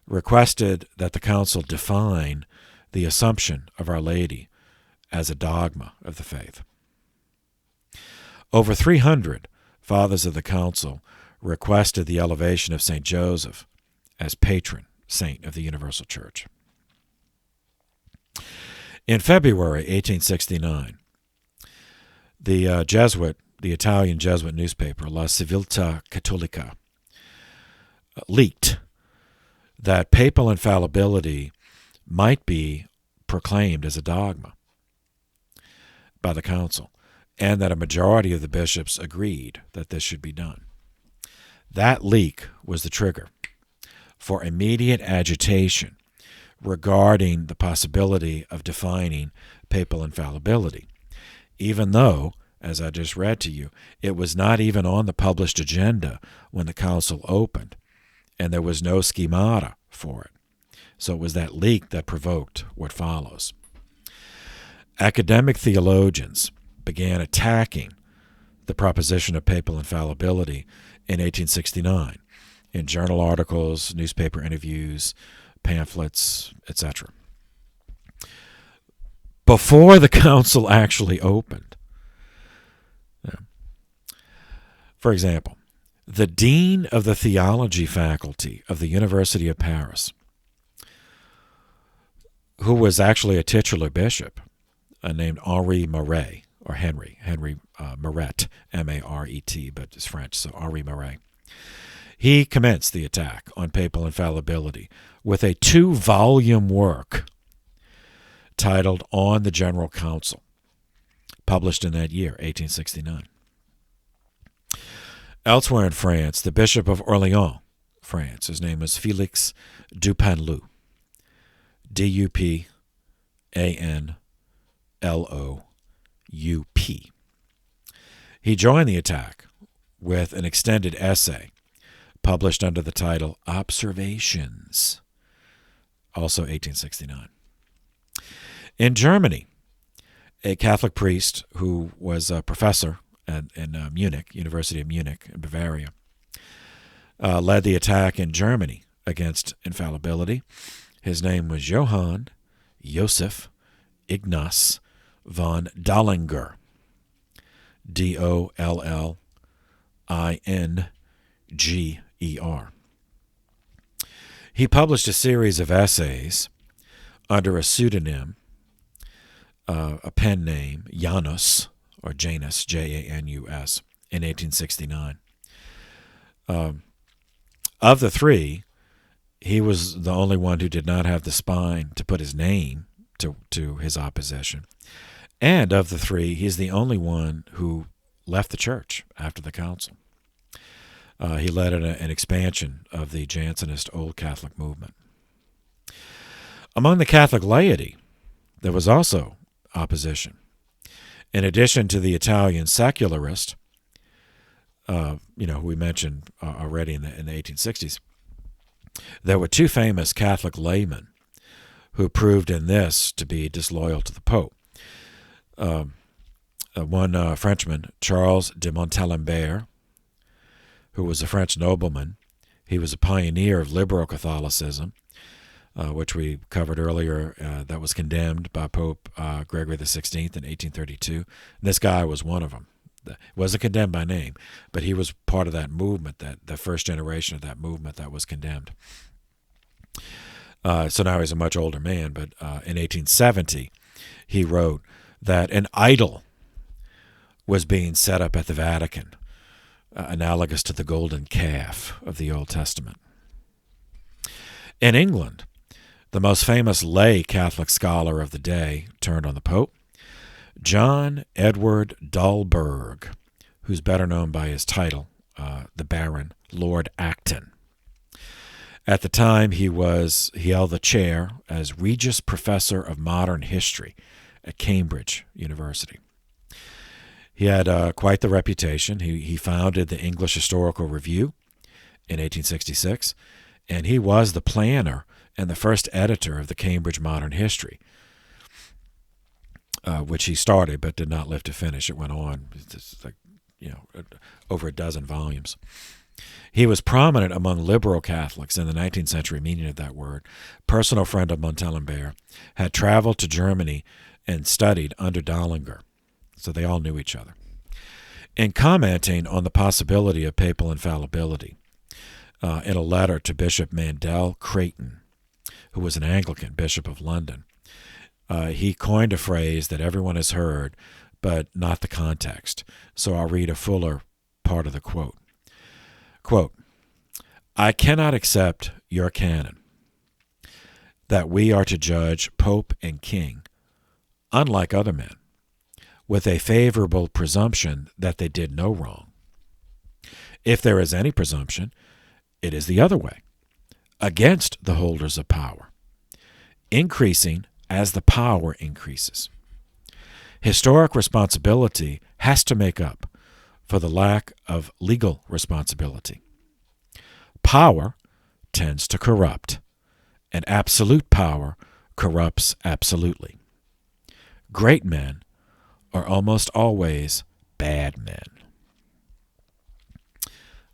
requested that the council define the Assumption of Our Lady as a dogma of the faith. Over 300 fathers of the council requested the elevation of St. Joseph as patron saint of the Universal Church. In February 1869, the Italian Jesuit newspaper La Civiltà Cattolica leaked that papal infallibility might be proclaimed as a dogma by the council, and that a majority of the bishops agreed that this should be done. That leak was the trigger for immediate agitation regarding the possibility of defining papal infallibility, even though, as I just read to you, it was not even on the published agenda when the council opened, and there was no schemata for it. So it was that leak that provoked what follows. Academic theologians began attacking the proposition of papal infallibility in 1869 in journal articles, newspaper interviews, pamphlets, etc. Before the council actually opened. For example, the dean of the theology faculty of the University of Paris, who was actually a titular bishop, named Henri Maret, or Henry Maret, M-A-R-E-T, but it's French, so Henri Maret. He commenced the attack on papal infallibility with a 2-volume work titled On the General Council, published in that year, 1869. Elsewhere in France, the Bishop of Orléans, France, his name was Félix Dupanloup, D-U-P-A-N-L-O-U-P. He joined the attack with an extended essay published under the title Observations, also 1869. In Germany, a Catholic priest who was a professor in Munich, University of Munich in Bavaria, led the attack in Germany against infallibility. His name was Johann Joseph Ignaz von Dollinger, D-O-L-L-I-N-G-E-R. He published a series of essays under a pseudonym, a pen name, Janus, or Janus, J-A-N-U-S, in 1869. Of the three, he was the only one who did not have the spine to put his name to his opposition. And of the three, he's the only one who left the church after the council. He led an expansion of the Jansenist Old Catholic movement. Among the Catholic laity, there was also opposition. In addition to the Italian secularist, who we mentioned already in the 1860s, there were 2 famous Catholic laymen who proved in this to be disloyal to the Pope. One Frenchman, Charles de Montalembert, who was a French nobleman. He was a pioneer of liberal Catholicism, which we covered earlier, that was condemned by Pope Gregory XVI in 1832. And this guy was one of them. He wasn't condemned by name, but he was part of that movement, that the first generation of that movement that was condemned. So now he's a much older man, but in 1870, he wrote that an idol was being set up at the Vatican, analogous to the golden calf of the Old Testament. In England, the most famous lay Catholic scholar of the day turned on the Pope, John Edward Dahlberg, who's better known by his title, the Baron Lord Acton. At the time, he held the chair as Regius Professor of Modern History at Cambridge University. He had quite the reputation. He founded the English Historical Review in 1866, and he was the planner and the first editor of the Cambridge Modern History, which he started but did not live to finish. It went on, over a dozen volumes. He was prominent among liberal Catholics in the 19th century meaning of that word. Personal friend of Montalembert, had traveled to Germany and studied under Dahlinger, so they all knew each other. In commenting on the possibility of papal infallibility, in a letter to Bishop Mandel Creighton, who was an Anglican bishop of London, he coined a phrase that everyone has heard, but not the context. So I'll read a fuller part of the quote. Quote, "I cannot accept your canon that we are to judge Pope and King, unlike other men, with a favorable presumption that they did no wrong. If there is any presumption, it is the other way, against the holders of power, increasing as the power increases. Historic responsibility has to make up for the lack of legal responsibility. Power tends to corrupt, and absolute power corrupts absolutely. Great men are almost always bad men."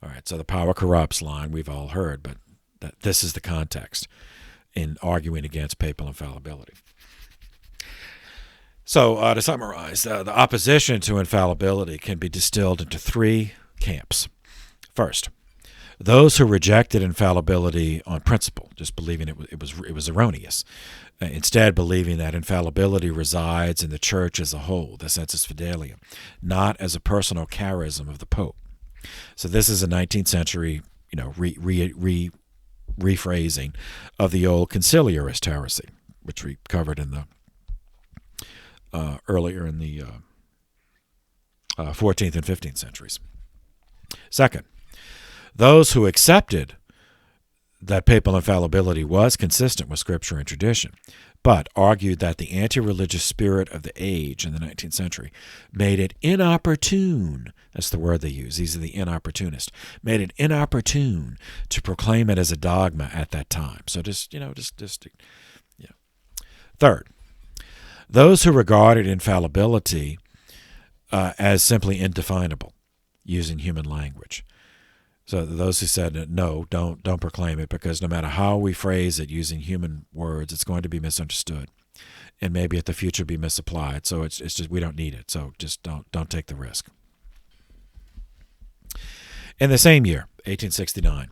All right, so the power corrupts line we've all heard, but this is the context in arguing against papal infallibility. So to summarize, the opposition to infallibility can be distilled into three camps. First, those who rejected infallibility on principle, just believing it was erroneous, instead believing that infallibility resides in the Church as a whole, the sensus fidelium, not as a personal charism of the Pope. So this is a 19th century, rephrasing of the old conciliarist heresy, which we covered in the earlier in the 14th and 15th centuries. Second, those who accepted that papal infallibility was consistent with Scripture and tradition, but argued that the anti-religious spirit of the age in the 19th century made it inopportune, that's the word they use, these are the inopportunists, made it inopportune to proclaim it as a dogma at that time. So Third, those who regarded infallibility as simply indefinable, using human language. So those who said, no, don't proclaim it, because no matter how we phrase it using human words, it's going to be misunderstood, and maybe at the future be misapplied. So it's just we don't need it. So just don't take the risk. In the same year, 1869,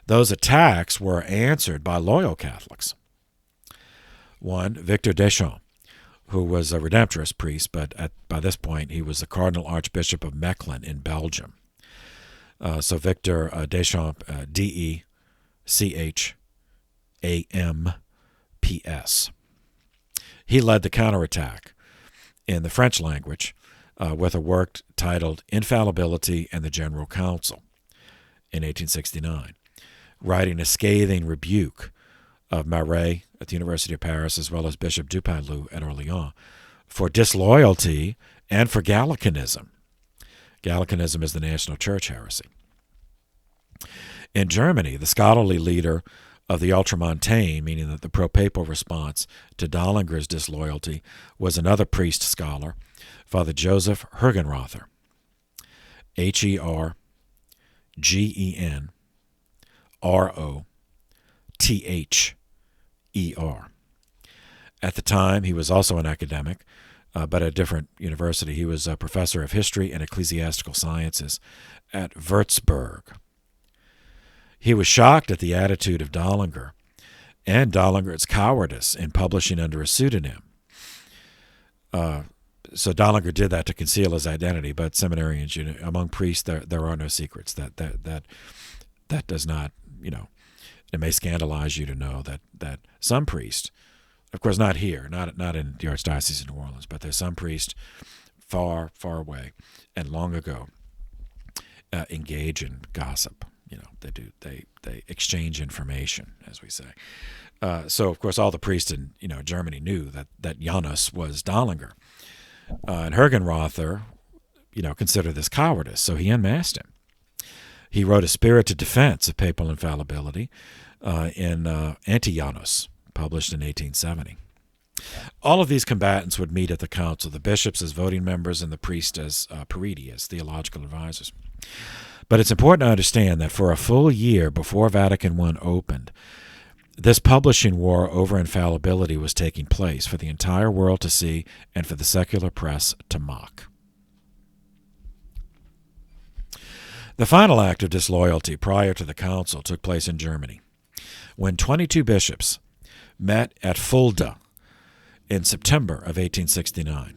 those attacks were answered by loyal Catholics. One, Victor Deschamps, who was a Redemptorist priest, but by this point he was the Cardinal Archbishop of Mechlin in Belgium. So Victor Deschamps, Dechamps, he led the counterattack in the French language with a work titled Infallibility and the General Council in 1869, writing a scathing rebuke of Maret at the University of Paris, as well as Bishop Dupanloup at Orléans, for disloyalty and for Gallicanism. Gallicanism is the national church heresy. In Germany, the scholarly leader of the Ultramontane, meaning that the pro-papal response to Dahlinger's disloyalty, was another priest scholar, Father Joseph Hergenrother, Hergenrother. At the time, he was also an academic, but at a different university. He was a professor of history and ecclesiastical sciences at Würzburg. He was shocked at the attitude of Dahlinger and Dahlinger's cowardice in publishing under a pseudonym. So Dahlinger did that to conceal his identity, but seminarians, among priests, there are no secrets. That does not, it may scandalize you to know that some priest, of course not here, not in the Archdiocese of New Orleans, but there's some priest far, far away and long ago engage in gossip. They exchange information, as we say. So of course all the priests in Germany knew that Janus was Dahlinger, and Hergenrother, considered this cowardice, so he unmasked him. He wrote a spirited defense of papal infallibility in Anti-Janus, published in 1870. All of these combatants would meet at the council, the bishops as voting members and the priests as pariti, as theological advisors. But it's important to understand that for a full year before Vatican I opened, this publishing war over infallibility was taking place for the entire world to see and for the secular press to mock. The final act of disloyalty prior to the council took place in Germany, when 22 bishops met at Fulda in September of 1869.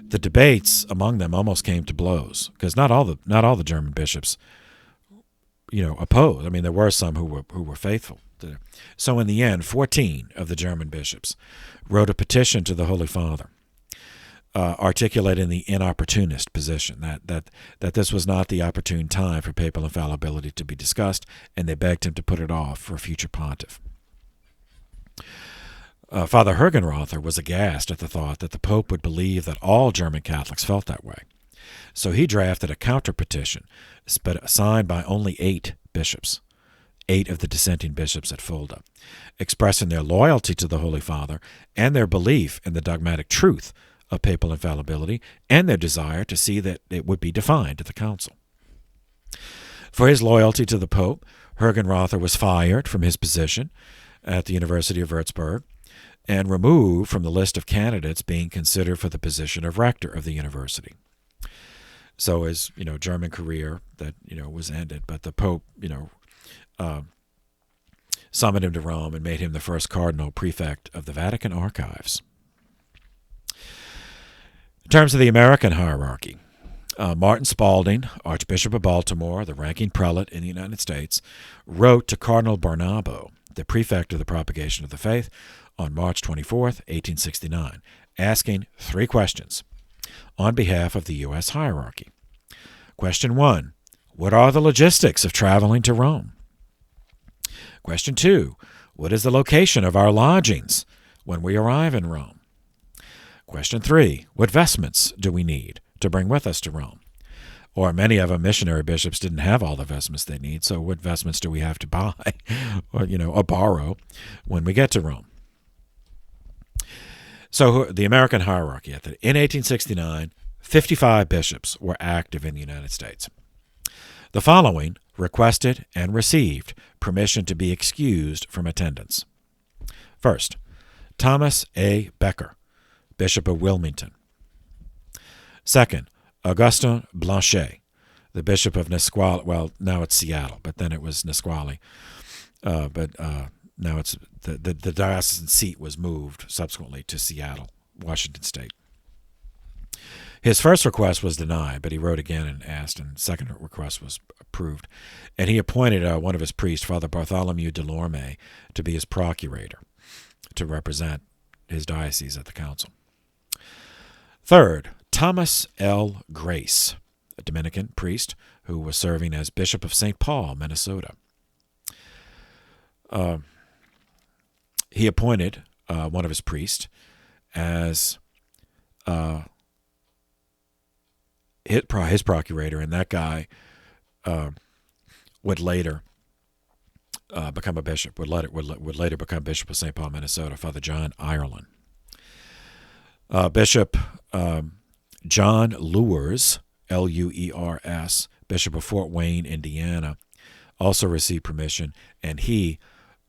The debates among them almost came to blows, because not all the German bishops, opposed. I mean, there were some who were faithful. So in the end, 14 of the German bishops wrote a petition to the Holy Father, articulating the inopportunist position that this was not the opportune time for papal infallibility to be discussed, and they begged him to put it off for a future pontiff. Father Hergenrother was aghast at the thought that the Pope would believe that all German Catholics felt that way. So he drafted a counter-petition signed by only 8 bishops, 8 of the dissenting bishops at Fulda, expressing their loyalty to the Holy Father and their belief in the dogmatic truth of papal infallibility and their desire to see that it would be defined at the council. For his loyalty to the Pope, Hergenrother was fired from his position at the University of Würzburg and removed from the list of candidates being considered for the position of rector of the university. So his, German career was ended, but the Pope, summoned him to Rome and made him the first cardinal prefect of the Vatican archives. In terms of the American hierarchy, Martin Spalding, Archbishop of Baltimore, the ranking prelate in the United States, wrote to Cardinal Barnabo, the prefect of the Propagation of the Faith, on March 24, 1869, asking 3 questions on behalf of the U.S. hierarchy. Question 1, what are the logistics of traveling to Rome? Question 2, what is the location of our lodgings when we arrive in Rome? Question 3, what vestments do we need to bring with us to Rome? Or many of our missionary bishops didn't have all the vestments they need, so what vestments do we have to buy or borrow when we get to Rome? So the American hierarchy. In 1869, 55 bishops were active in the United States. The following requested and received permission to be excused from attendance. First, Thomas A. Becker, Bishop of Wilmington. Second, Augustin Blanchet, the Bishop of Nisqually. Well, now it's Seattle, but then it was Nisqually. Now it's the diocesan seat was moved subsequently to Seattle, Washington State. His first request was denied, but he wrote again and asked, and second request was approved. And he appointed one of his priests, Father Bartholomew Delorme, to be his procurator, to represent his diocese at the council. Third, Thomas L. Grace, a Dominican priest who was serving as Bishop of St. Paul, Minnesota. He appointed one of his priests as his procurator, and that guy would later become a bishop, would later become Bishop of St. Paul, Minnesota, Father John Ireland. Bishop John Luers, Luers, Bishop of Fort Wayne, Indiana, also received permission, and he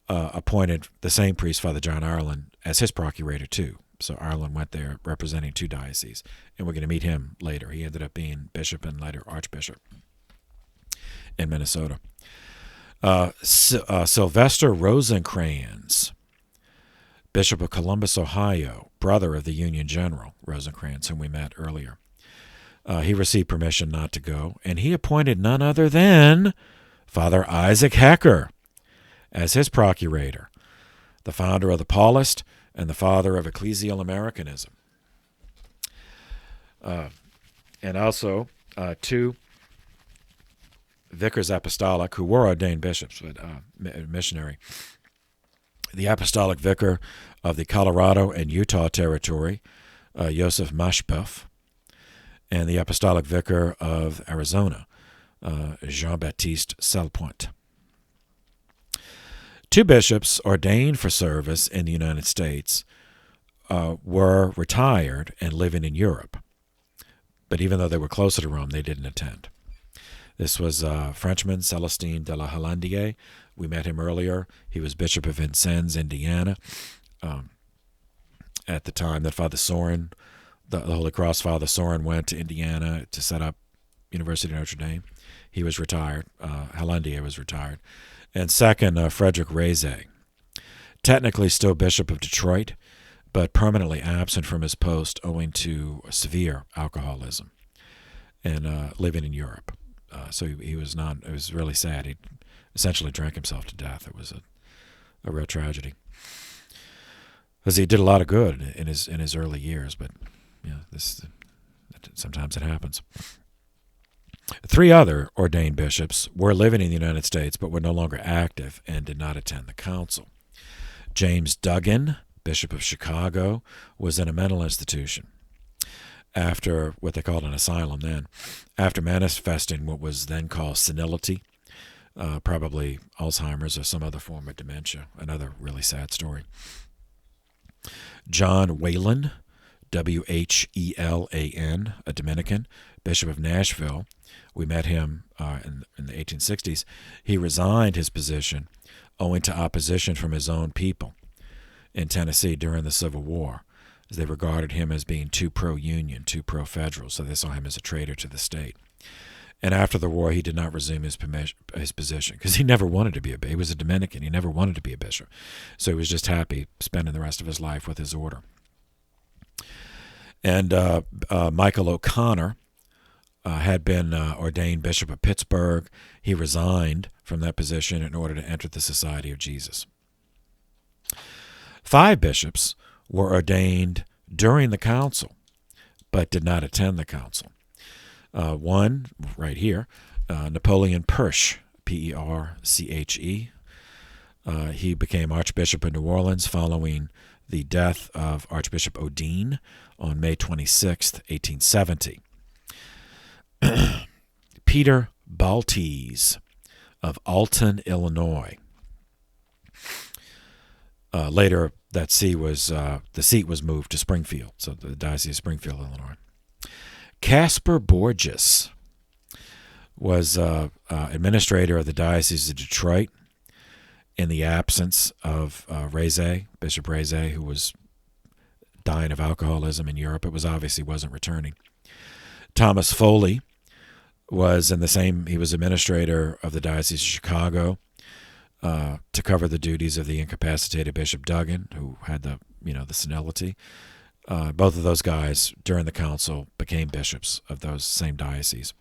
appointed the same priest, Father John Ireland, as his procurator too. So Ireland went there representing 2 dioceses, and we're going to meet him later. He ended up being bishop and later archbishop in Minnesota. Sylvester Rosencrans, Bishop of Columbus, Ohio, brother of the Union General Rosencrans, whom we met earlier. He received permission not to go, and he appointed none other than Father Isaac Hecker as his procurator, the founder of the Paulist and the father of ecclesial Americanism. And also two vicars apostolic who were ordained bishops, but missionary. The apostolic vicar of the Colorado and Utah territory, Joseph Mashbeuf, and the apostolic vicar of Arizona, Jean-Baptiste Salpointe. Two bishops ordained for service in the United States were retired and living in Europe. But even though they were closer to Rome, they didn't attend. This was Frenchman Celestin de la Hollandier. We met him earlier. He was Bishop of Vincennes, Indiana, at the time that Father Sorin, the Holy Cross Father Sorin, went to Indiana to set up University of Notre Dame. He was retired. Hollandier was retired. And second, Frederick Reze, technically still Bishop of Detroit, but permanently absent from his post owing to severe alcoholism and living in Europe. So he was not. It was really sad. He essentially drank himself to death. It was a real tragedy, because he did a lot of good in his early years. But sometimes it happens. Three other ordained bishops were living in the United States, but were no longer active and did not attend the council. James Duggan, Bishop of Chicago, was in a mental institution after what they called an asylum then, after manifesting what was then called senility, probably Alzheimer's or some other form of dementia. Another really sad story. John Whelan, Whelan, a Dominican, Bishop of Nashville. We met him in the 1860s. He resigned his position owing to opposition from his own people in Tennessee during the Civil War, as they regarded him as being too pro-union, too pro-federal, so they saw him as a traitor to the state. And after the war, he did not resume his position, because he never wanted to be a bishop. He was a Dominican. He never wanted to be a bishop. So he was just happy spending the rest of his life with his order. And Michael O'Connor had been ordained Bishop of Pittsburgh. He resigned from that position in order to enter the Society of Jesus. 5 bishops were ordained during the council, but did not attend the council. One, right here, Napoleon Perche, P-E-R-C-H-E. He became Archbishop of New Orleans following the death of Archbishop Odine on May 26, 1870. Peter Baltes of Alton, Illinois. Later, the seat was moved to Springfield, so the Diocese of Springfield, Illinois. Caspar Borges was administrator of the Diocese of Detroit in the absence of Bishop Reze, who was dying of alcoholism in Europe. It was obvious he wasn't returning. Thomas Foley was he was administrator of the Diocese of Chicago to cover the duties of the incapacitated Bishop Duggan, who had the senility. Both of those guys during the council became bishops of those same dioceses.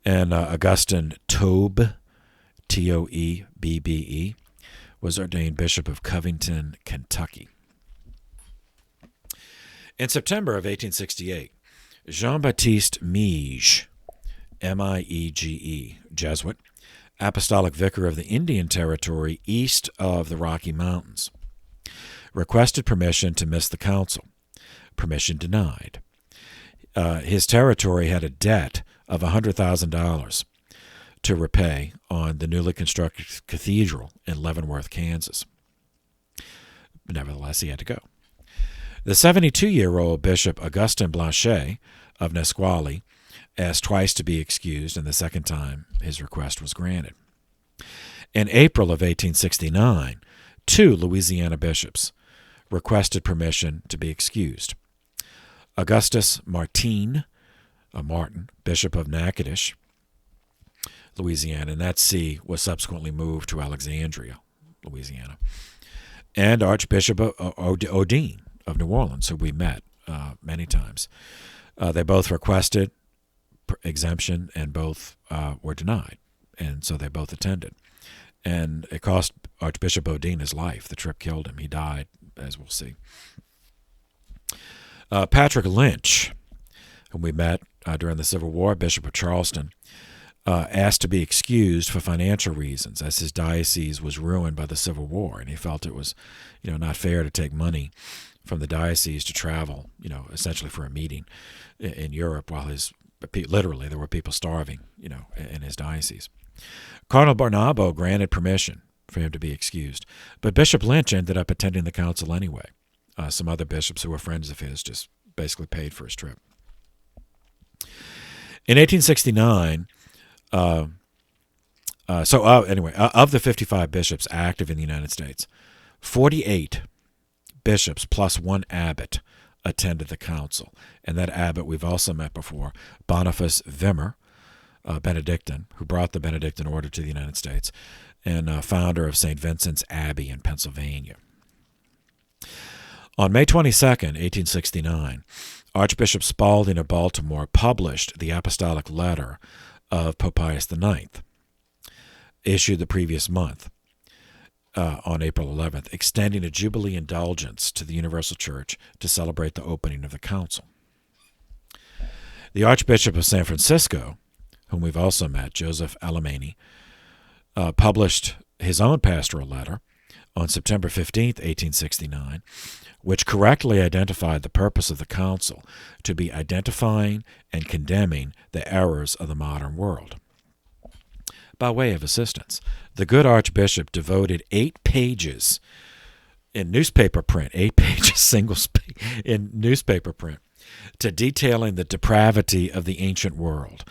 And Augustine Tobe, Toebbe, was ordained Bishop of Covington, Kentucky. In September of 1868, Jean-Baptiste Miege, M-I-E-G-E, Jesuit, apostolic vicar of the Indian Territory east of the Rocky Mountains, requested permission to miss the council. Permission denied. His territory had a debt of $100,000 to repay on the newly constructed cathedral in Leavenworth, Kansas. Nevertheless, he had to go. The 72-year-old Bishop Augustin Blanchet of Nisqually asked twice to be excused, and the second time his request was granted. In April of 1869, 2 Louisiana bishops requested permission to be excused. Augustus Martine, Martin, Bishop of Natchitoches, Louisiana, and that see was subsequently moved to Alexandria, Louisiana. And Archbishop Odine of New Orleans, who we met many times. They both requested exemption, and both were denied, and so they both attended. And it cost Archbishop Odine his life. The trip killed him. He died, as we'll see. Patrick Lynch, whom we met during the Civil War, Bishop of Charleston, asked to be excused for financial reasons, as his diocese was ruined by the Civil War, and he felt it was, not fair to take money from the diocese to travel, essentially for a meeting in Europe, while literally there were people starving, in his diocese. Cardinal Barnabo granted permission for him to be excused, but Bishop Lynch ended up attending the council anyway. Some other bishops who were friends of his just basically paid for his trip. In 1869, of the 55 bishops active in the United States, 48 bishops plus one abbot attended the council. And that abbot we've also met before, Boniface Wimmer, Benedictine, who brought the Benedictine order to the United States, and founder of St. Vincent's Abbey in Pennsylvania. On May 22, 1869, Archbishop Spalding of Baltimore published the apostolic letter of Pope Pius IX, issued the previous month on April 11th, extending a Jubilee indulgence to the Universal Church to celebrate the opening of the council. The Archbishop of San Francisco, whom we've also met, Joseph Alemany, published his own pastoral letter on September 15, 1869, which correctly identified the purpose of the council to be identifying and condemning the errors of the modern world. By way of assistance, the good Archbishop devoted 8 pages in newspaper print, 8 pages in newspaper print, to detailing the depravity of the ancient world.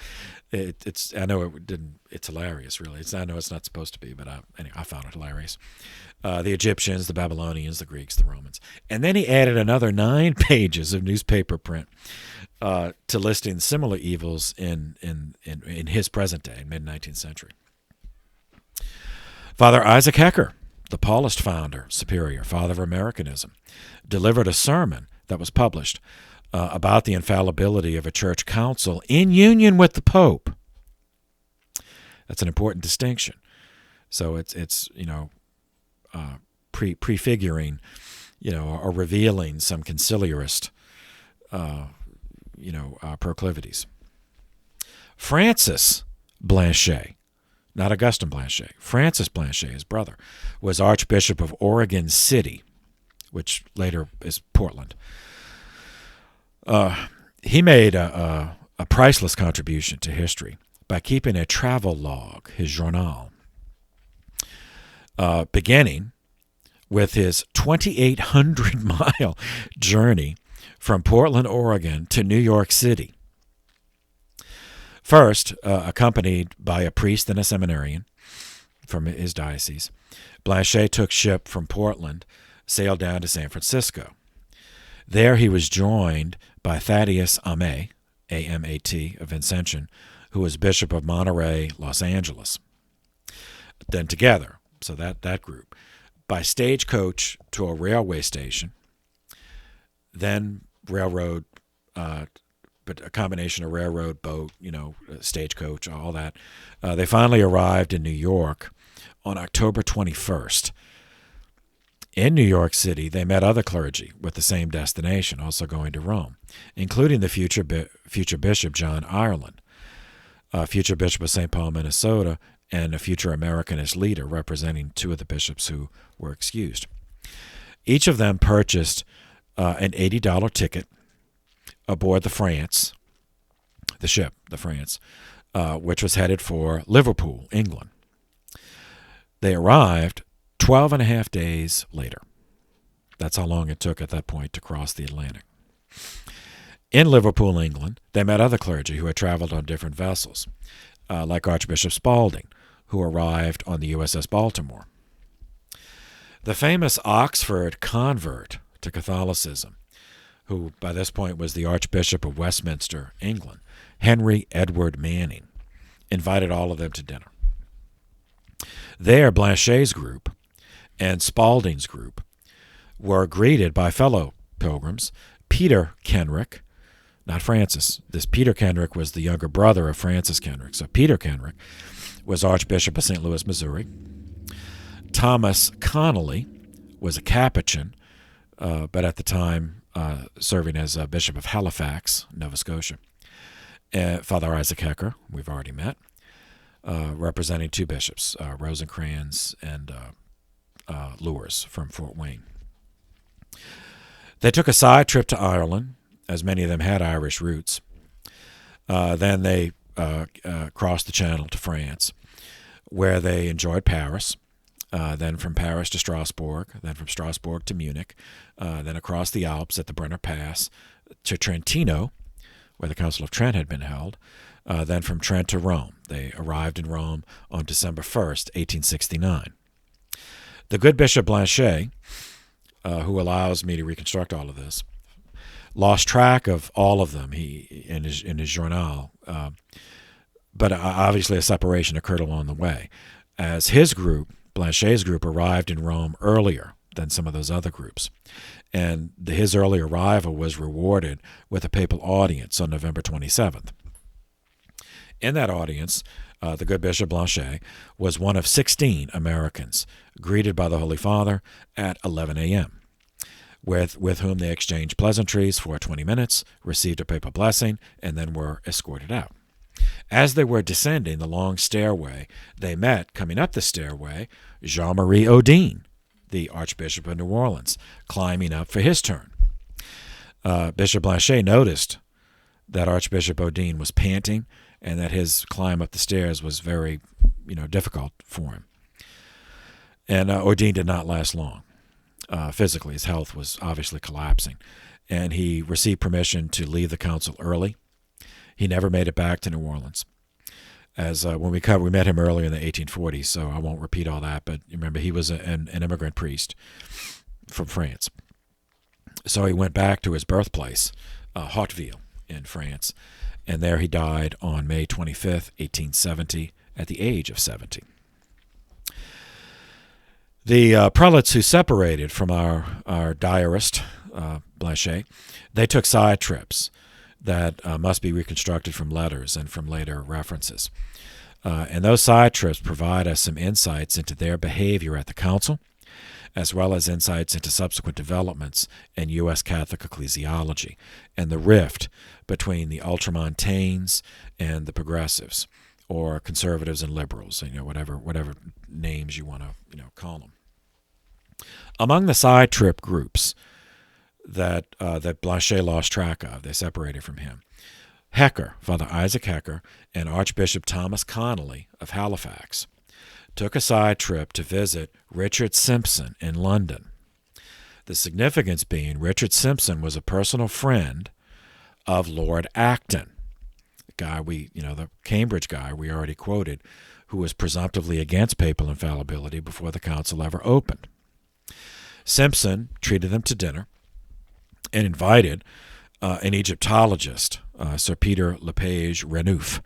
It's hilarious, really. I know it's not supposed to be, but anyway, I found it hilarious. The Egyptians, the Babylonians, the Greeks, the Romans. And then he added another 9 pages of newspaper print to listing similar evils in his present day, mid-19th century. Father Isaac Hecker, the Paulist founder, superior, father of Americanism, delivered a sermon that was published about the infallibility of a church council in union with the Pope. That's an important distinction. So it's prefiguring, or revealing some conciliarist, proclivities. Francis Blanchet, not Augustin Blanchet, Francis Blanchet, his brother, was Archbishop of Oregon City, which later is Portland. He made a priceless contribution to history by keeping a travel log, his journal, beginning with his 2,800-mile journey from Portland, Oregon to New York City. First, accompanied by a priest and a seminarian from his diocese, Blanchet took ship from Portland, sailed down to San Francisco. There he was joined by Thaddeus Amé, A-M-A-T, of Vincentian, who was Bishop of Monterey, Los Angeles. Then together, so that group, by stagecoach to a railway station, then railroad, but a combination of railroad, boat, stagecoach, all that. They finally arrived in New York on October 21st. In New York City, they met other clergy with the same destination, also going to Rome, including the future Bishop John Ireland, future Bishop of St. Paul, Minnesota, and a future Americanist leader representing 2 of the bishops who were excused. Each of them purchased an $80 ticket aboard the ship, which was headed for Liverpool, England. They arrived 12 and a half days later. That's how long it took at that point to cross the Atlantic. In Liverpool, England, they met other clergy who had traveled on different vessels, like Archbishop Spalding, who arrived on the USS Baltimore. The famous Oxford convert to Catholicism, who by this point was the Archbishop of Westminster, England, Henry Edward Manning, invited all of them to dinner. There, Blanchet's group and Spalding's group were greeted by fellow pilgrims, Peter Kenrick, not Francis. This Peter Kenrick was the younger brother of Francis Kenrick. So Peter Kenrick was Archbishop of St. Louis, Missouri. Thomas Connolly was a Capuchin, but at the time serving as Bishop of Halifax, Nova Scotia. Father Isaac Hecker, we've already met, representing two bishops, Rosencrantz and Lewis from Fort Wayne. They took a side trip to Ireland, as many of them had Irish roots. Then they crossed the Channel to France, where they enjoyed Paris. Then from Paris to Strasbourg, then from Strasbourg to Munich, then across the Alps at the Brenner Pass to Trentino, where the Council of Trent had been held, then from Trent to Rome. They arrived in Rome on December 1st, 1869. The good Bishop Blanchet, who allows me to reconstruct all of this, lost track of all of them in his journal, but obviously a separation occurred along the way, as his group, Blanchet's group, arrived in Rome earlier than some of those other groups. And his early arrival was rewarded with a papal audience on November 27th. In that audience, the good Bishop Blanchet was one of 16 Americans greeted by the Holy Father at 11 a.m., with whom they exchanged pleasantries for 20 minutes, received a papal blessing, and then were escorted out. As they were descending the long stairway, they met, coming up the stairway, Jean-Marie Odin, the Archbishop of New Orleans, climbing up for his turn. Bishop Blanchet noticed that Archbishop Odin was panting and that his climb up the stairs was very, difficult for him. And Odin did not last long. Physically, his health was obviously collapsing, and he received permission to leave the council early. He never made it back to New Orleans. As when we met him earlier in the 1840s, so I won't repeat all that, but remember he was an immigrant priest from France. So he went back to his birthplace, Hauteville in France, and there he died on May 25th, 1870, at the age of 70. The prelates who separated from our diarist, Blanchet, they took side trips that must be reconstructed from letters and from later references. And those side trips provide us some insights into their behavior at the council, as well as insights into subsequent developments in U.S. Catholic ecclesiology and the rift between the ultramontanes and the progressives, or conservatives and liberals, whatever names you want to call them. Among the side trip groups that Blanchet lost track of, they separated from him, Hecker, Father Isaac Hecker, and Archbishop Thomas Connolly of Halifax took a side trip to visit Richard Simpson in London. The significance being Richard Simpson was a personal friend of Lord Acton, the guy the Cambridge guy we already quoted, who was presumptively against papal infallibility before the council ever opened. Simpson treated them to dinner and invited an Egyptologist, Sir Peter Lepage Renouf,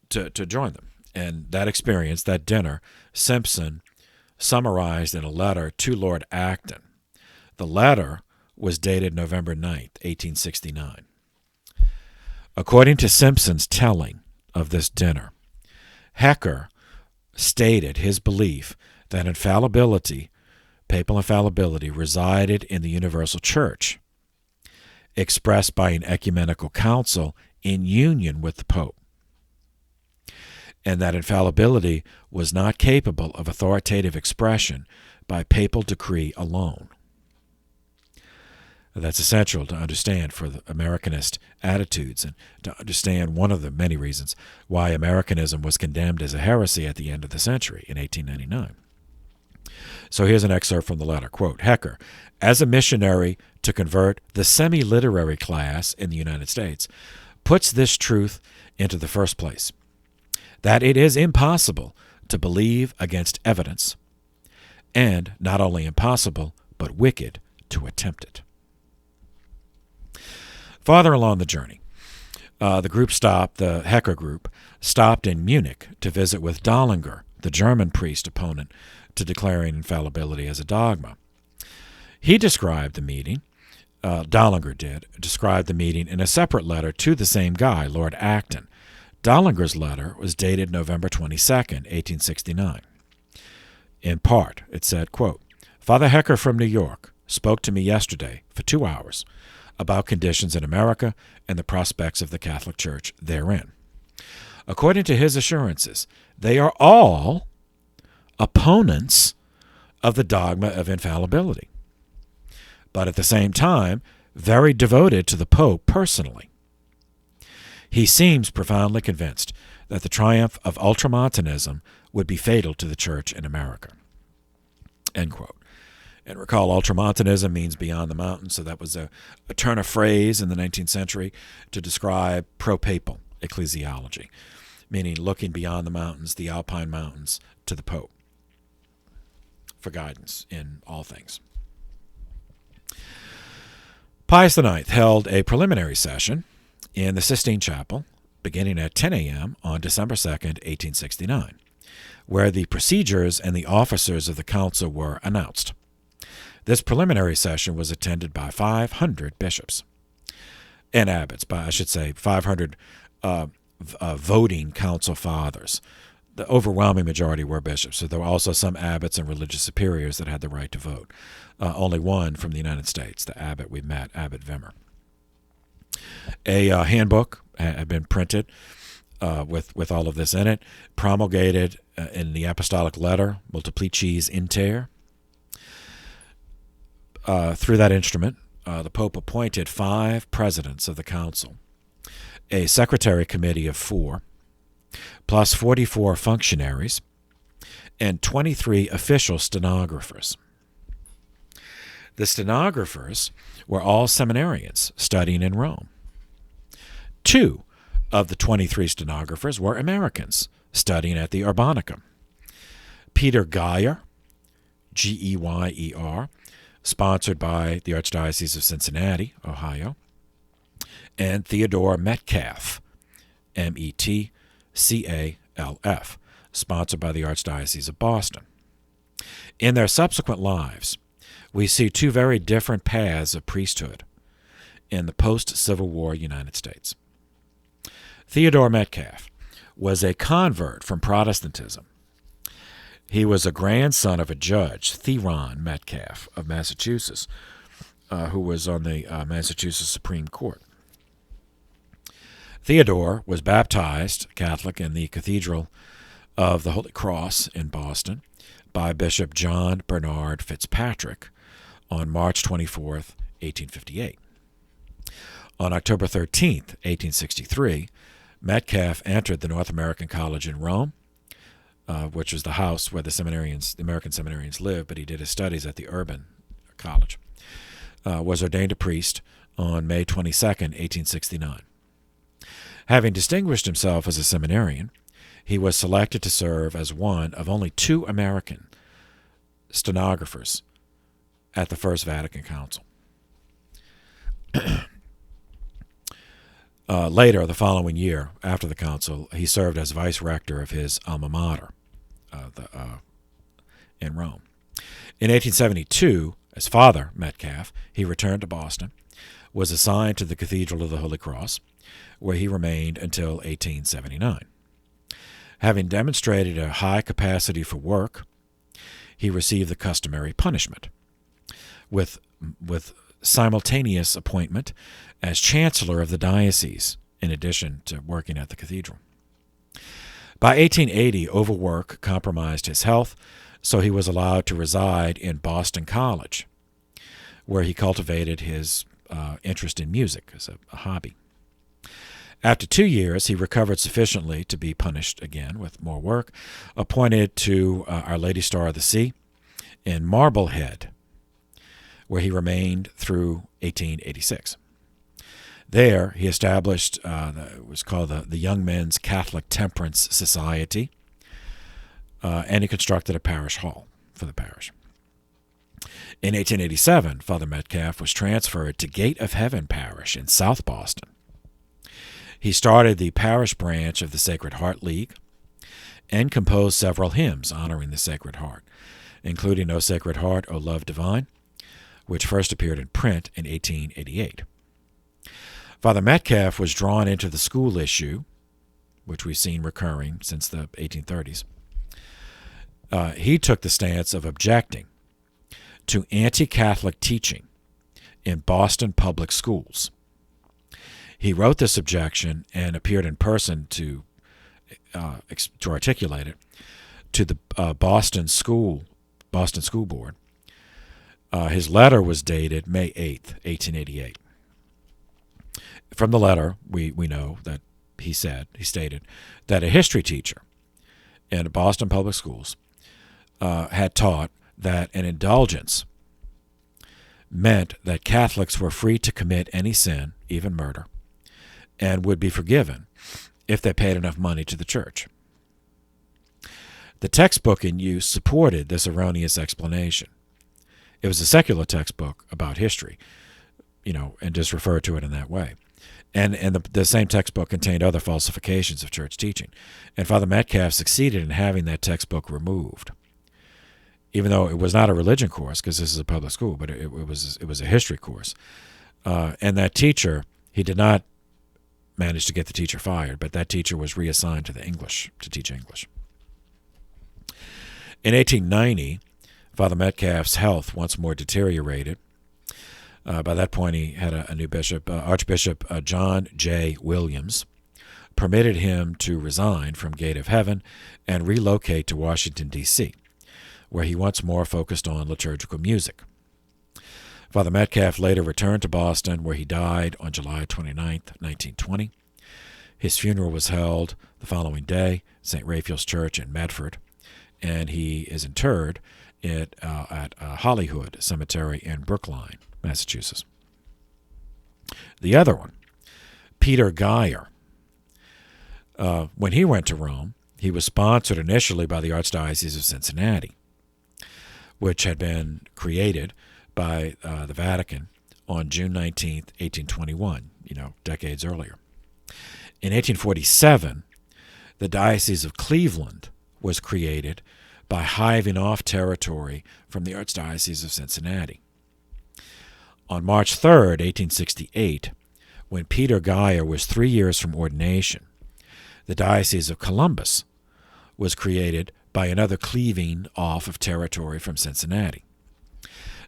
to join them. And that experience, that dinner, Simpson summarized in a letter to Lord Acton. The letter was dated November 9th, 1869. According to Simpson's telling of this dinner, Hecker stated his belief that papal infallibility resided in the universal church, expressed by an ecumenical council in union with the Pope, and that infallibility was not capable of authoritative expression by papal decree alone. That's essential to understand for the Americanist attitudes and to understand one of the many reasons why Americanism was condemned as a heresy at the end of the century in 1899. So here's an excerpt from the letter. Quote, Hecker, as a missionary to convert the semi-literary class in the United States, puts this truth into the first place, that it is impossible to believe against evidence, and not only impossible, but wicked to attempt it. Farther along the journey, The Hecker group, stopped in Munich to visit with Dollinger, the German priest opponent to declaring infallibility as a dogma. He described the meeting, Dollinger described the meeting in a separate letter to the same guy, Lord Acton. Dollinger's letter was dated November 22nd, 1869. In part, it said, quote, Father Hecker from New York spoke to me yesterday for 2 hours about conditions in America and the prospects of the Catholic Church therein. According to his assurances, they are all opponents of the dogma of infallibility, but at the same time, very devoted to the Pope personally. He seems profoundly convinced that the triumph of Ultramontanism would be fatal to the Church in America. End quote. And recall, Ultramontanism means beyond the mountains, so that was a turn of phrase in the 19th century to describe pro-papal ecclesiology, meaning looking beyond the mountains, the Alpine mountains, to the Pope for guidance in all things. Pius IX held a preliminary session in the Sistine Chapel beginning at 10 a.m. on December 2nd, 1869, where the procedures and the officers of the council were announced. This preliminary session was attended by 500 bishops and abbots, 500 voting council fathers. The overwhelming majority were bishops, so there were also some abbots and religious superiors that had the right to vote. Only one from the United States, the abbot we met, Abbot Wimmer. A handbook had been printed with all of this in it, promulgated in the apostolic letter, Multiplicis Inter. Through that instrument, the Pope appointed 5 presidents of the council, a secretary committee of 4, plus 44 functionaries, and 23 official stenographers. The stenographers were all seminarians studying in Rome. 2 of the 23 stenographers were Americans studying at the Urbanicum. Peter Geyer, Geyer, sponsored by the Archdiocese of Cincinnati, Ohio, and Theodore Metcalf, Metcalf, sponsored by the Archdiocese of Boston. In their subsequent lives, we see 2 very different paths of priesthood in the post-Civil War United States. Theodore Metcalf was a convert from Protestantism. He was a grandson of a judge, Theron Metcalf of Massachusetts, who was on the Massachusetts Supreme Court. Theodore was baptized Catholic in the Cathedral of the Holy Cross in Boston by Bishop John Bernard Fitzpatrick on March 24th, 1858. On October 13th, 1863, Metcalf entered the North American College in Rome, which was the house where the American seminarians lived, but he did his studies at the Urban College. Was ordained a priest on May 22nd, 1869. Having distinguished himself as a seminarian, he was selected to serve as one of only 2 American stenographers at the First Vatican Council. Later, the following year, after the council, he served as vice rector of his alma mater in Rome. In 1872, as Father Metcalf, he returned to Boston, was assigned to the Cathedral of the Holy Cross, where he remained until 1879. Having demonstrated a high capacity for work, he received the customary punishment, with simultaneous appointment as Chancellor of the Diocese, in addition to working at the cathedral. By 1880, overwork compromised his health, so he was allowed to reside in Boston College, where he cultivated his interest in music as a hobby. After 2 years, he recovered sufficiently to be punished again with more work, appointed to Our Lady Star of the Sea in Marblehead, where he remained through 1886. There, he established it was called the Young Men's Catholic Temperance Society, and he constructed a parish hall for the parish. In 1887, Father Metcalf was transferred to Gate of Heaven Parish in South Boston. He started the parish branch of the Sacred Heart League and composed several hymns honoring the Sacred Heart, including O Sacred Heart, O Love Divine, which first appeared in print in 1888. Father Metcalf was drawn into the school issue, which we've seen recurring since the 1830s. He took the stance of objecting to anti-Catholic teaching in Boston public schools. He wrote this objection and appeared in person to articulate it to the Boston School Board. His letter was dated May 8th, 1888. From the letter, we know that he stated that a history teacher in Boston public schools had taught that an indulgence meant that Catholics were free to commit any sin, even murder, and would be forgiven if they paid enough money to the church. The textbook in use supported this erroneous explanation. It was a secular textbook about history, and just referred to it in that way. And the same textbook contained other falsifications of church teaching. And Father Metcalf succeeded in having that textbook removed, even though it was not a religion course, because this is a public school, but it was a history course. And that teacher, he did not manage to get the teacher fired, but that teacher was reassigned to teach English. In 1890, Father Metcalf's health once more deteriorated. By that point, he had a new bishop, Archbishop John J. Williams, permitted him to resign from Gate of Heaven and relocate to Washington, D.C., where he once more focused on liturgical music. Father Metcalf later returned to Boston, where he died on July 29, 1920. His funeral was held the following day, St. Raphael's Church in Medford, and he is interred at Hollywood Cemetery in Brookline, Massachusetts. The other one, Peter Geyer. When he went to Rome, he was sponsored initially by the Archdiocese of Cincinnati, which had been created by the Vatican on June 19, 1821, decades earlier. In 1847, the Diocese of Cleveland was created by hiving off territory from the Archdiocese of Cincinnati. On March 3, 1868, when Peter Geyer was 3 years from ordination, the Diocese of Columbus was created by another cleaving off of territory from Cincinnati.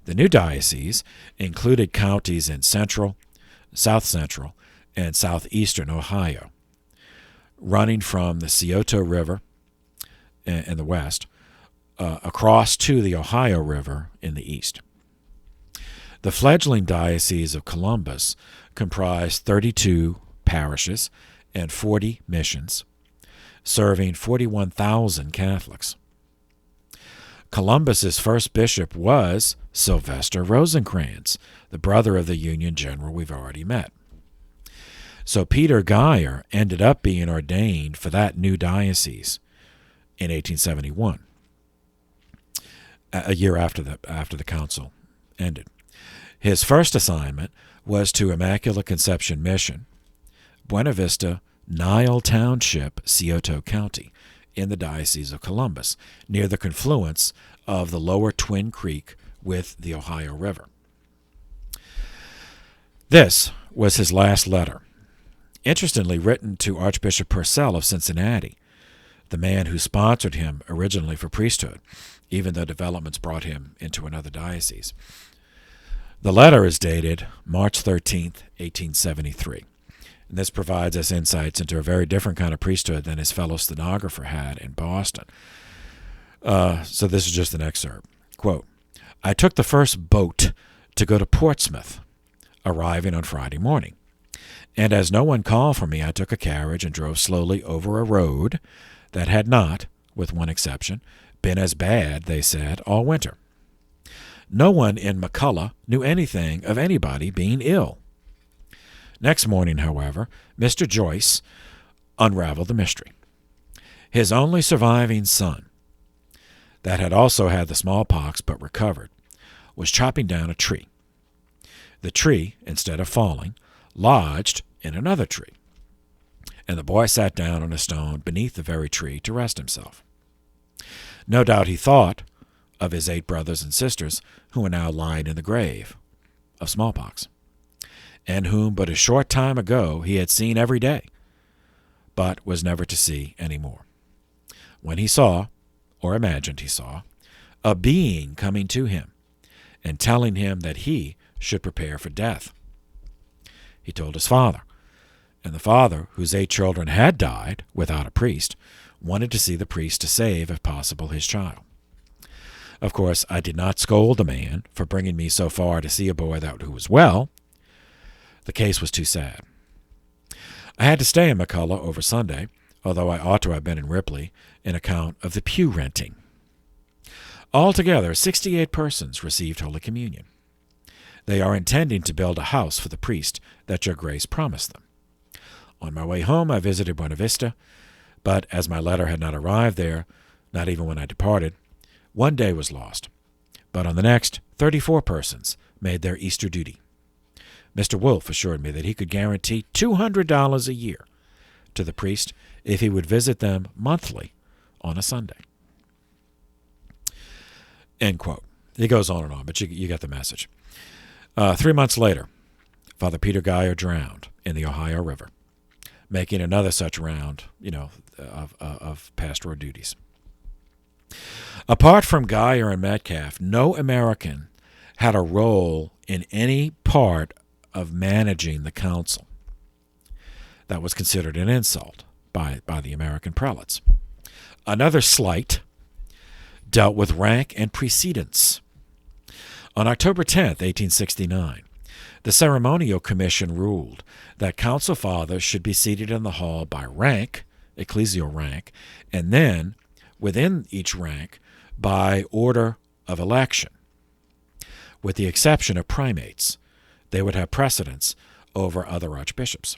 The new diocese included counties in central, south central, and southeastern Ohio, running from the Scioto River in the west across to the Ohio River in the east. The fledgling Diocese of Columbus comprised 32 parishes and 40 missions, serving 41,000 Catholics. Columbus's first bishop was Sylvester Rosencrantz, the brother of the Union General we've already met. So Peter Geyer ended up being ordained for that new diocese in 1871, a year after the council ended. His first assignment was to Immaculate Conception Mission, Buena Vista, Nile Township, Scioto County, in the Diocese of Columbus, near the confluence of the lower Twin Creek with the Ohio River. This was his last letter, interestingly written to Archbishop Purcell of Cincinnati, the man who sponsored him originally for priesthood, even though developments brought him into another diocese. The letter is dated March 13, 1873. And this provides us insights into a very different kind of priesthood than his fellow stenographer had in Boston. So this is just an excerpt. Quote, I took the first boat to go to Portsmouth, arriving on Friday morning. And as no one called for me, I took a carriage and drove slowly over a road that had not, with one exception, been as bad, they said, all winter. No one in McCullough knew anything of anybody being ill. Next morning, however, Mr. Joyce unraveled the mystery. His only surviving son, that had also had the smallpox but recovered, was chopping down a tree. The tree, instead of falling, lodged in another tree. and the boy sat down on a stone beneath the very tree to rest himself. No doubt he thought of his 8 brothers and sisters who were now lying in the grave of smallpox, and whom but a short time ago he had seen every day, but was never to see any more. When he saw, or imagined he saw, a being coming to him and telling him that he should prepare for death. He told his father, and the father, whose 8 children had died without a priest, wanted to see the priest to save, if possible, his child. Of course, I did not scold the man for bringing me so far to see a boy who was well. The case was too sad. I had to stay in McCullough over Sunday, although I ought to have been in Ripley, in account of the pew renting. Altogether, 68 persons received Holy Communion. They are intending to build a house for the priest that your grace promised them. On my way home, I visited Buena Vista, but as my letter had not arrived there, not even when I departed, one day was lost. But on the next, 34 persons made their Easter duty. Mr. Wolfe assured me that he could guarantee $200 a year to the priest if he would visit them monthly on a Sunday. End quote. He goes on and on, but you get the message. 3 months later, Father Peter Geyer drowned in the Ohio River, making another such round, of pastoral duties. Apart from Geyer and Metcalf, no American had a role in any part of managing the council. That was considered an insult by the American prelates. Another slight dealt with rank and precedence. On October 10th, 1869, the Ceremonial Commission ruled that council fathers should be seated in the hall by rank, ecclesial rank, and then, within each rank, by order of election. With the exception of primates, they would have precedence over other archbishops.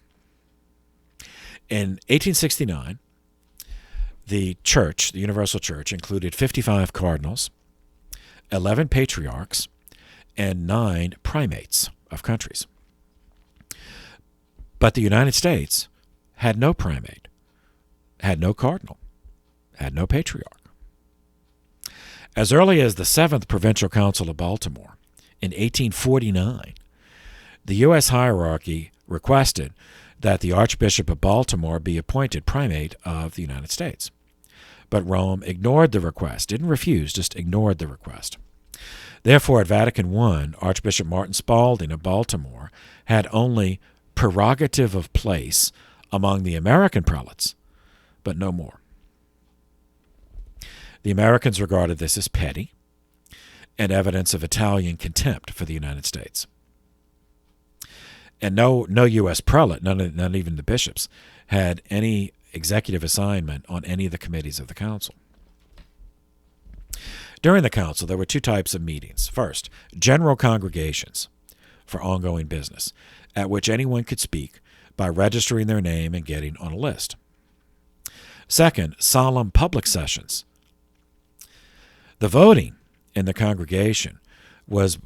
In 1869, the church, the Universal Church, included 55 cardinals, 11 patriarchs, and 9 primates of countries. But the United States had no primate, had no cardinal, had no patriarch. As early as the 7th Provincial Council of Baltimore in 1849, the U.S. hierarchy requested that the Archbishop of Baltimore be appointed primate of the United States. But Rome ignored the request, didn't refuse, just ignored the request. Therefore, at Vatican I, Archbishop Martin Spalding of Baltimore had only prerogative of place among the American prelates, but no more. The Americans regarded this as petty and evidence of Italian contempt for the United States. And no U.S. prelate, not even the bishops, had any executive assignment on any of the committees of the council. During the council, there were 2 types of meetings. First, general congregations for ongoing business, at which anyone could speak by registering their name and getting on a list. Second, solemn public sessions. The voting in the congregation was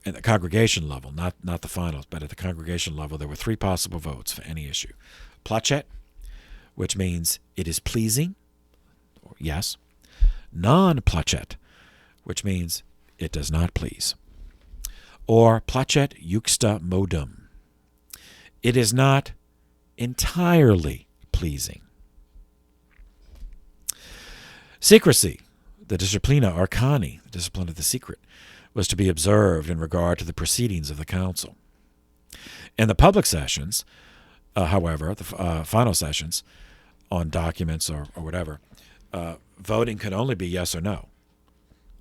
at the congregation level, not the finals, but at the congregation level, there were 3 possible votes for any issue. Placet, which means it is pleasing, or yes. Non-placet, which means it does not please. Or placet juxta modum. It is not entirely pleasing. Secrecy, the disciplina arcani, the discipline of the secret, was to be observed in regard to the proceedings of the council. In the public sessions, however, the final sessions on documents or whatever, voting could only be yes or no,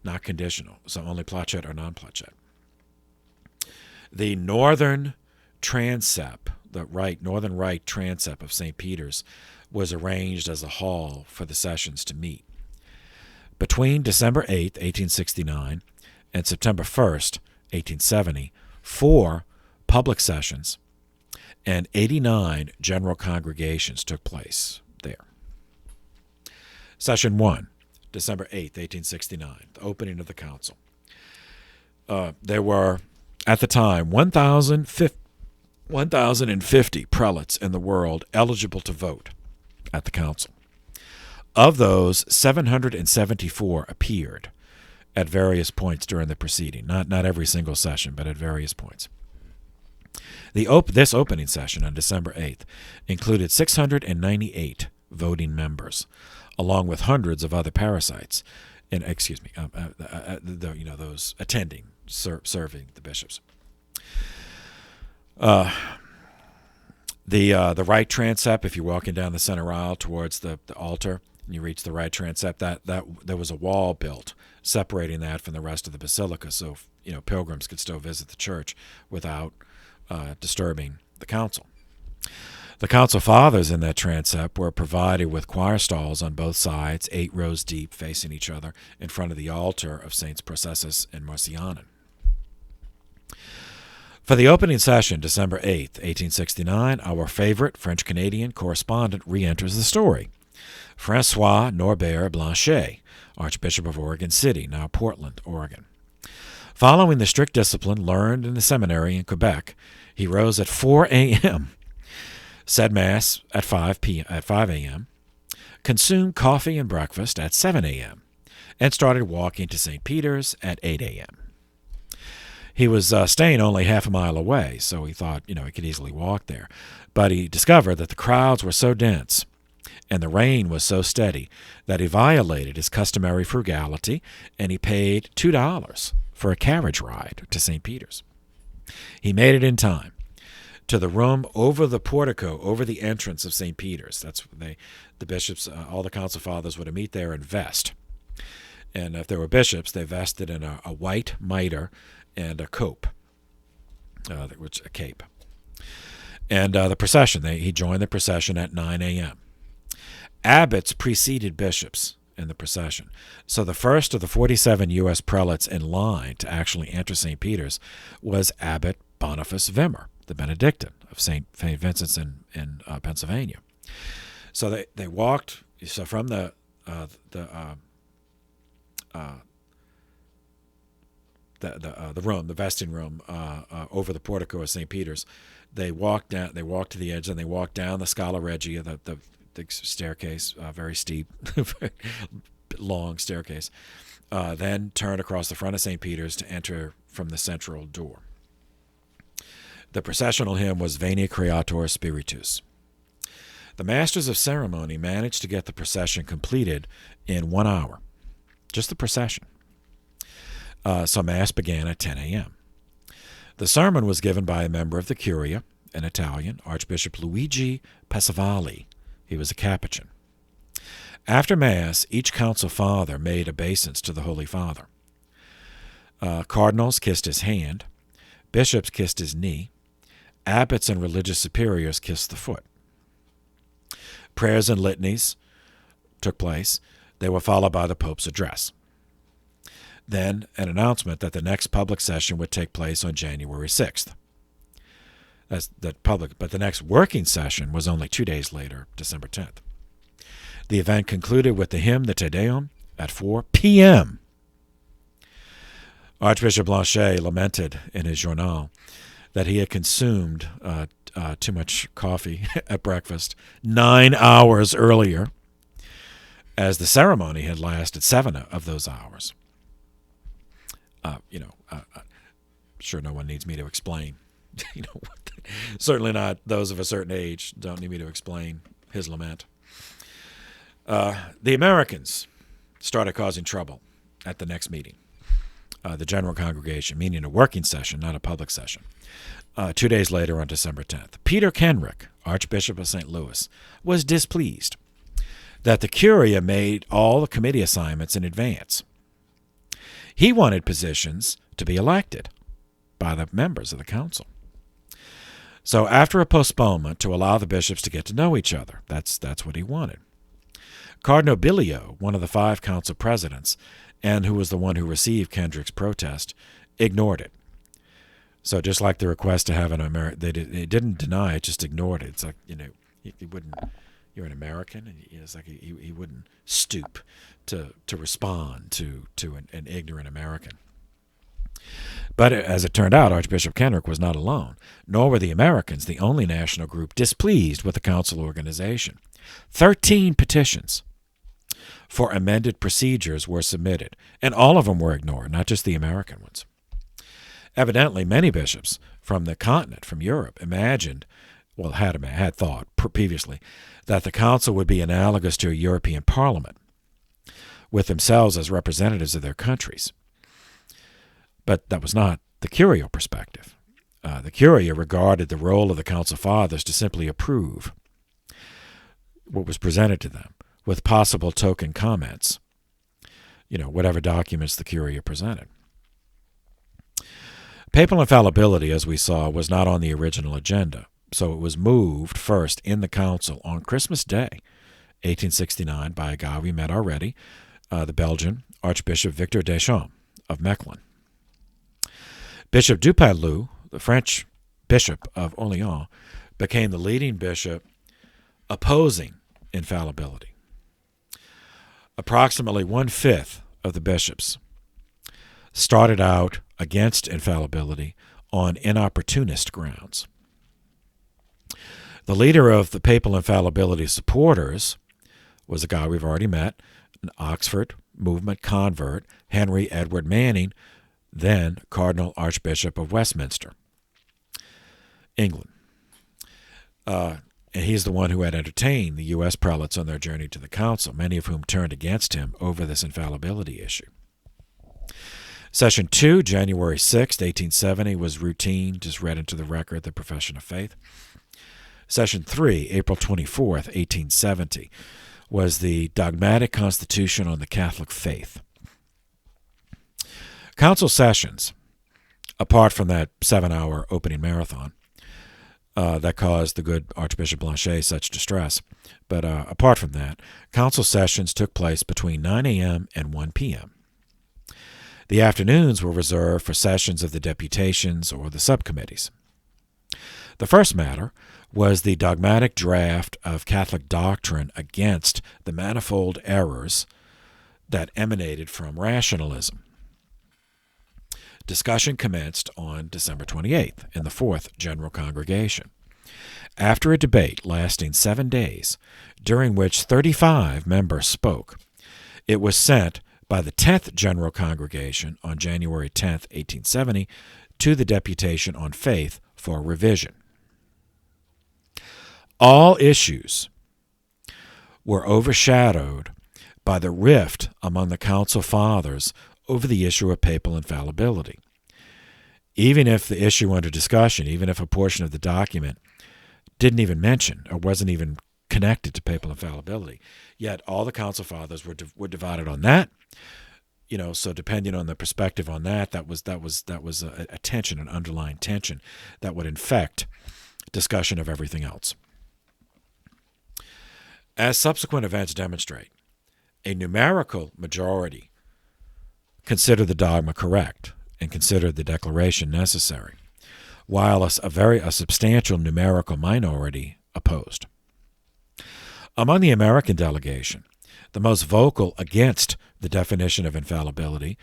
not conditional, so only placet or non-placet. The northern transept, northern right transept of St. Peter's, was arranged as a hall for the sessions to meet. Between December 8, 1869, and September 1st, 1870, 4 public sessions and 89 general congregations took place there. Session 1, December 8, 1869, the opening of the council. There were, at the time, 1,050 1,050 prelates in the world eligible to vote at the council. Of those, 774 appeared at various points during the proceeding. Not every single session, but at various points. This opening session on December 8th included 698 voting members, along with hundreds of other parasites, those attending, serving the bishops. The right transept, if you're walking down the center aisle towards the altar, and you reach the right transept, that there was a wall built separating that from the rest of the basilica, so pilgrims could still visit the church without disturbing the council. The council fathers in that transept were provided with choir stalls on both sides, 8 rows deep, facing each other, in front of the altar of Saints Processus and Marcianen. For the opening session, December 8th, 1869, our favorite French-Canadian correspondent re-enters the story. Francois Norbert Blanchet, Archbishop of Oregon City, now Portland, Oregon. Following the strict discipline learned in the seminary in Quebec, he rose at 4 a.m., said Mass at 5 a.m., consumed coffee and breakfast at 7 a.m., and started walking to St. Peter's at 8 a.m. He was staying only half a mile away, so he thought, he could easily walk there. But he discovered that the crowds were so dense and the rain was so steady that he violated his customary frugality, and he paid $2 for a carriage ride to St. Peter's. He made it in time to the room over the portico, over the entrance of St. Peter's. That's where the bishops, all the council fathers were to meet there and vest. And if there were bishops, they vested in a white mitre and a cope, which a cape. And the procession, he joined the procession at 9 a.m. Abbots preceded bishops in the procession. So the first of the 47 U.S. prelates in line to actually enter St. Peter's was Abbot Boniface Wimmer, the Benedictine of St. Vincent's in Pennsylvania. So they walked. So from the room, the vesting room, over the portico of St. Peter's, they walked down. They walked to the edge, and they walked down the Scala Regia, the staircase, very steep, long staircase. Then turned across the front of St. Peter's to enter from the central door. The processional hymn was Veni Creator Spiritus. The masters of ceremony managed to get the procession completed in 1 hour, just the procession. So Mass began at 10 a.m. The sermon was given by a member of the Curia, an Italian, Archbishop Luigi Pasquale. He was a Capuchin. After Mass, each council father made obeisance to the Holy Father. Cardinals kissed his hand. Bishops kissed his knee. Abbots and religious superiors kissed the foot. Prayers and litanies took place. They were followed by the Pope's address. Then an announcement that the next public session would take place on January 6th. But the next working session was only 2 days later, December 10th. The event concluded with the hymn, the Te Deum, at 4 p.m. Archbishop Blanchet lamented in his journal that he had consumed too much coffee at breakfast 9 hours earlier, as the ceremony had lasted 7 of those hours. Sure, no one needs me to explain. Certainly not those of a certain age don't need me to explain his lament. The Americans started causing trouble at the next meeting, the general congregation, meaning a working session, not a public session. 2 days later, on December 10th, Peter Kenrick, Archbishop of St. Louis, was displeased that the Curia made all the committee assignments in advance. He wanted positions to be elected by the members of the council. So after a postponement to allow the bishops to get to know each other, that's what he wanted. Cardinal Bilio, one of the 5 council presidents, and who was the one who received Kendrick's protest, ignored it. So just like the request to have an American, they didn't deny it, just ignored it. It's like, he wouldn't. You're an American, and it's like he wouldn't stoop to respond to an ignorant American. But as it turned out, Archbishop Kenrick was not alone, nor were the Americans the only national group displeased with the council organization. 13 petitions for amended procedures were submitted, and all of them were ignored, not just the American ones. Evidently, many bishops from the continent, from Europe, had thought previously that the council would be analogous to a European parliament, with themselves as representatives of their countries. But that was not the Curia perspective. The Curia regarded the role of the Council Fathers to simply approve what was presented to them, with possible token comments, whatever documents the Curia presented. Papal infallibility, as we saw, was not on the original agenda, so it was moved first in the council on Christmas Day, 1869, by a guy we met already, the Belgian Archbishop Victor Deschamps of Mechlin. Bishop Dupalu, the French bishop of Orléans, became the leading bishop opposing infallibility. Approximately 1/5 of the bishops started out against infallibility on inopportunist grounds. The leader of the papal infallibility supporters was a guy we've already met, an Oxford movement convert, Henry Edward Manning, then Cardinal Archbishop of Westminster, England. And he's the one who had entertained the U.S. prelates on their journey to the council, many of whom turned against him over this infallibility issue. Session 2, January 6, 1870, was routine, just read into the record the profession of faith. Session 3, April 24, 1870, was the Dogmatic Constitution on the Catholic Faith. Council sessions, apart from that 7-hour opening marathon that caused the good Archbishop Blanchet such distress, but apart from that, council sessions took place between 9 a.m. and 1 p.m. The afternoons were reserved for sessions of the deputations or the subcommittees. The first matter was the dogmatic draft of Catholic doctrine against the manifold errors that emanated from rationalism. Discussion commenced on December 28th in the Fourth General Congregation. After a debate lasting 7 days, during which 35 members spoke, it was sent by the 10th General Congregation on January 10th, 1870, to the Deputation on Faith for revision. All issues were overshadowed by the rift among the Council Fathers over the issue of papal infallibility. Even if the issue under discussion, even if a portion of the document didn't even mention or wasn't even connected to papal infallibility, yet all the Council Fathers were divided on that. So depending on the perspective on that was a tension, an underlying tension that would infect discussion of everything else. As subsequent events demonstrate, a numerical majority considered the dogma correct and considered the declaration necessary, while a substantial numerical minority opposed. Among the American delegation, the most vocal against the definition of infallibility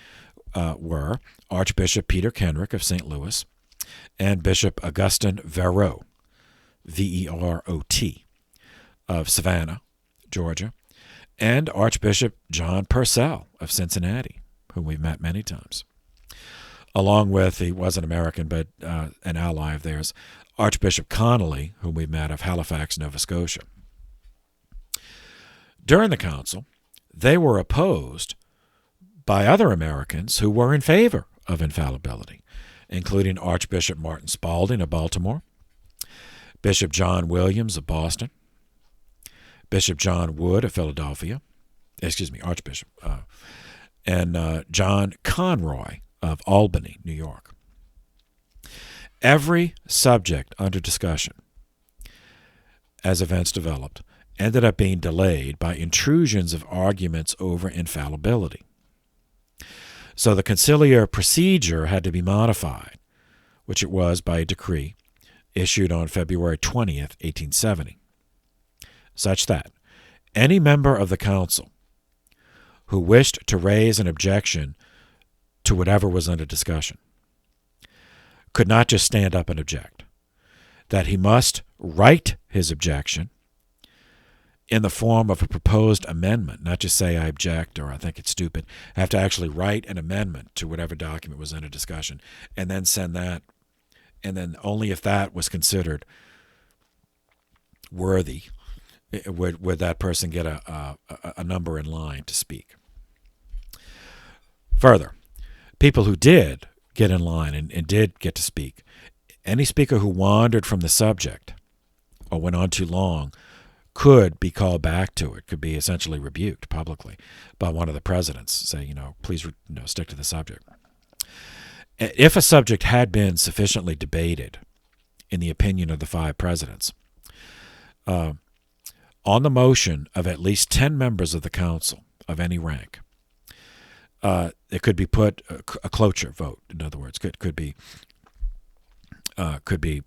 were Archbishop Peter Kenrick of St. Louis and Bishop Augustin Verot, Verot, of Savannah, Georgia, and Archbishop John Purcell of Cincinnati, whom we've met many times, along with, he wasn't American, but an ally of theirs, Archbishop Connolly, whom we met, of Halifax, Nova Scotia. During the council, they were opposed by other Americans who were in favor of infallibility, including Archbishop Martin Spalding of Baltimore, Bishop John Williams of Boston, Bishop John Wood of Philadelphia, Archbishop, and John Conroy of Albany, New York. Every subject under discussion, as events developed, ended up being delayed by intrusions of arguments over infallibility. So the conciliar procedure had to be modified, which it was by a decree issued on February 20th, 1870, such that any member of the council who wished to raise an objection to whatever was under discussion, could not just stand up and object, that he must write his objection in the form of a proposed amendment, not just say I object or I think it's stupid. I have to actually write an amendment to whatever document was under discussion and then send that, and then only if that was considered worthy would that person get a number in line to speak. Further, people who did get in line and did get to speak, any speaker who wandered from the subject or went on too long could be called back to it, could be essentially rebuked publicly by one of the presidents, say, please stick to the subject. If a subject had been sufficiently debated, in the opinion of the 5 presidents, on the motion of at least 10 members of the council of any rank, it could be put a cloture vote. In other words, could be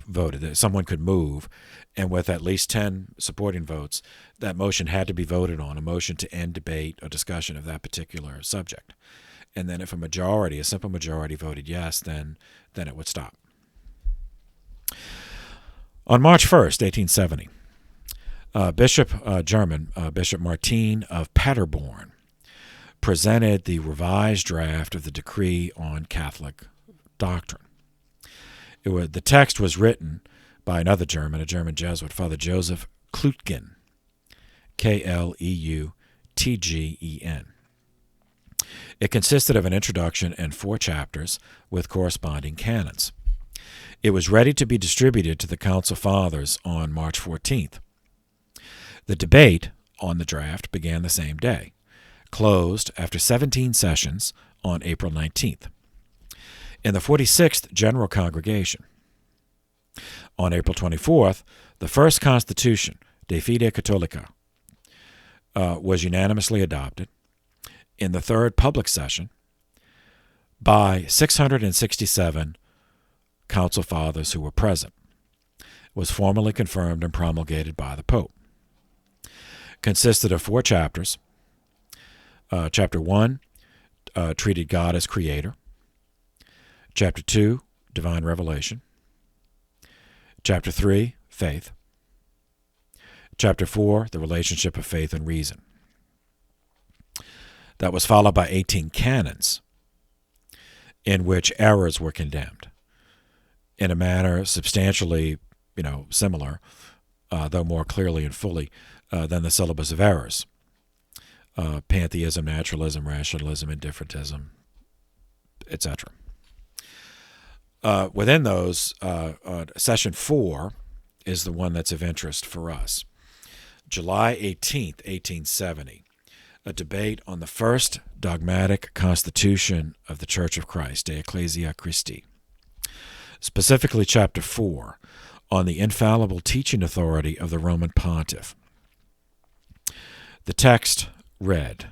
voted. Someone could move, and with at least 10 supporting votes, that motion had to be voted on, a motion to end debate or discussion of that particular subject. And then if a simple majority voted yes, then it would stop. On March 1st, 1870, Bishop Martine of Peterborne presented the revised draft of the decree on Catholic doctrine. The text was written by a German Jesuit, Father Joseph Kleutgen, Kleutgen. It consisted of an introduction and 4 chapters with corresponding canons. It was ready to be distributed to the Council Fathers on March 14th. The debate on the draft began the same day, closed after 17 sessions on April 19th. In the 46th General Congregation, on April 24th, the first Constitution, De Fide Catholica, was unanimously adopted in the third public session by 667 Council Fathers who were present. It was formally confirmed and promulgated by the Pope. Consisted of 4 chapters. Chapter 1 treated God as creator. Chapter 2, divine revelation. Chapter 3, faith. Chapter 4, the relationship of faith and reason. That was followed by 18 canons in which errors were condemned in a manner substantially, similar, though more clearly and fully, than the Syllabus of Errors. Pantheism, naturalism, rationalism, indifferentism, etc. Within those, Session 4 is the one that's of interest for us. July 18th, 1870, a debate on the first dogmatic constitution of the Church of Christ, De Ecclesia Christi, specifically Chapter 4, on the infallible teaching authority of the Roman Pontiff. The text read,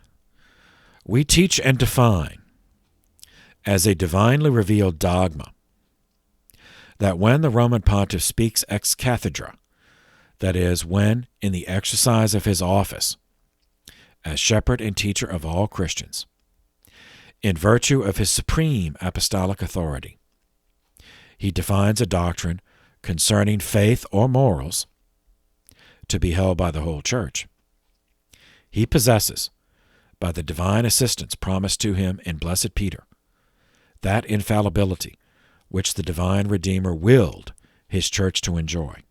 "We teach and define as a divinely revealed dogma that when the Roman Pontiff speaks ex cathedra, that is, when, in the exercise of his office, as shepherd and teacher of all Christians, in virtue of his supreme apostolic authority, he defines a doctrine concerning faith or morals to be held by the whole Church, he possesses, by the divine assistance promised to him in Blessed Peter, that infallibility which the divine Redeemer willed his Church to enjoy,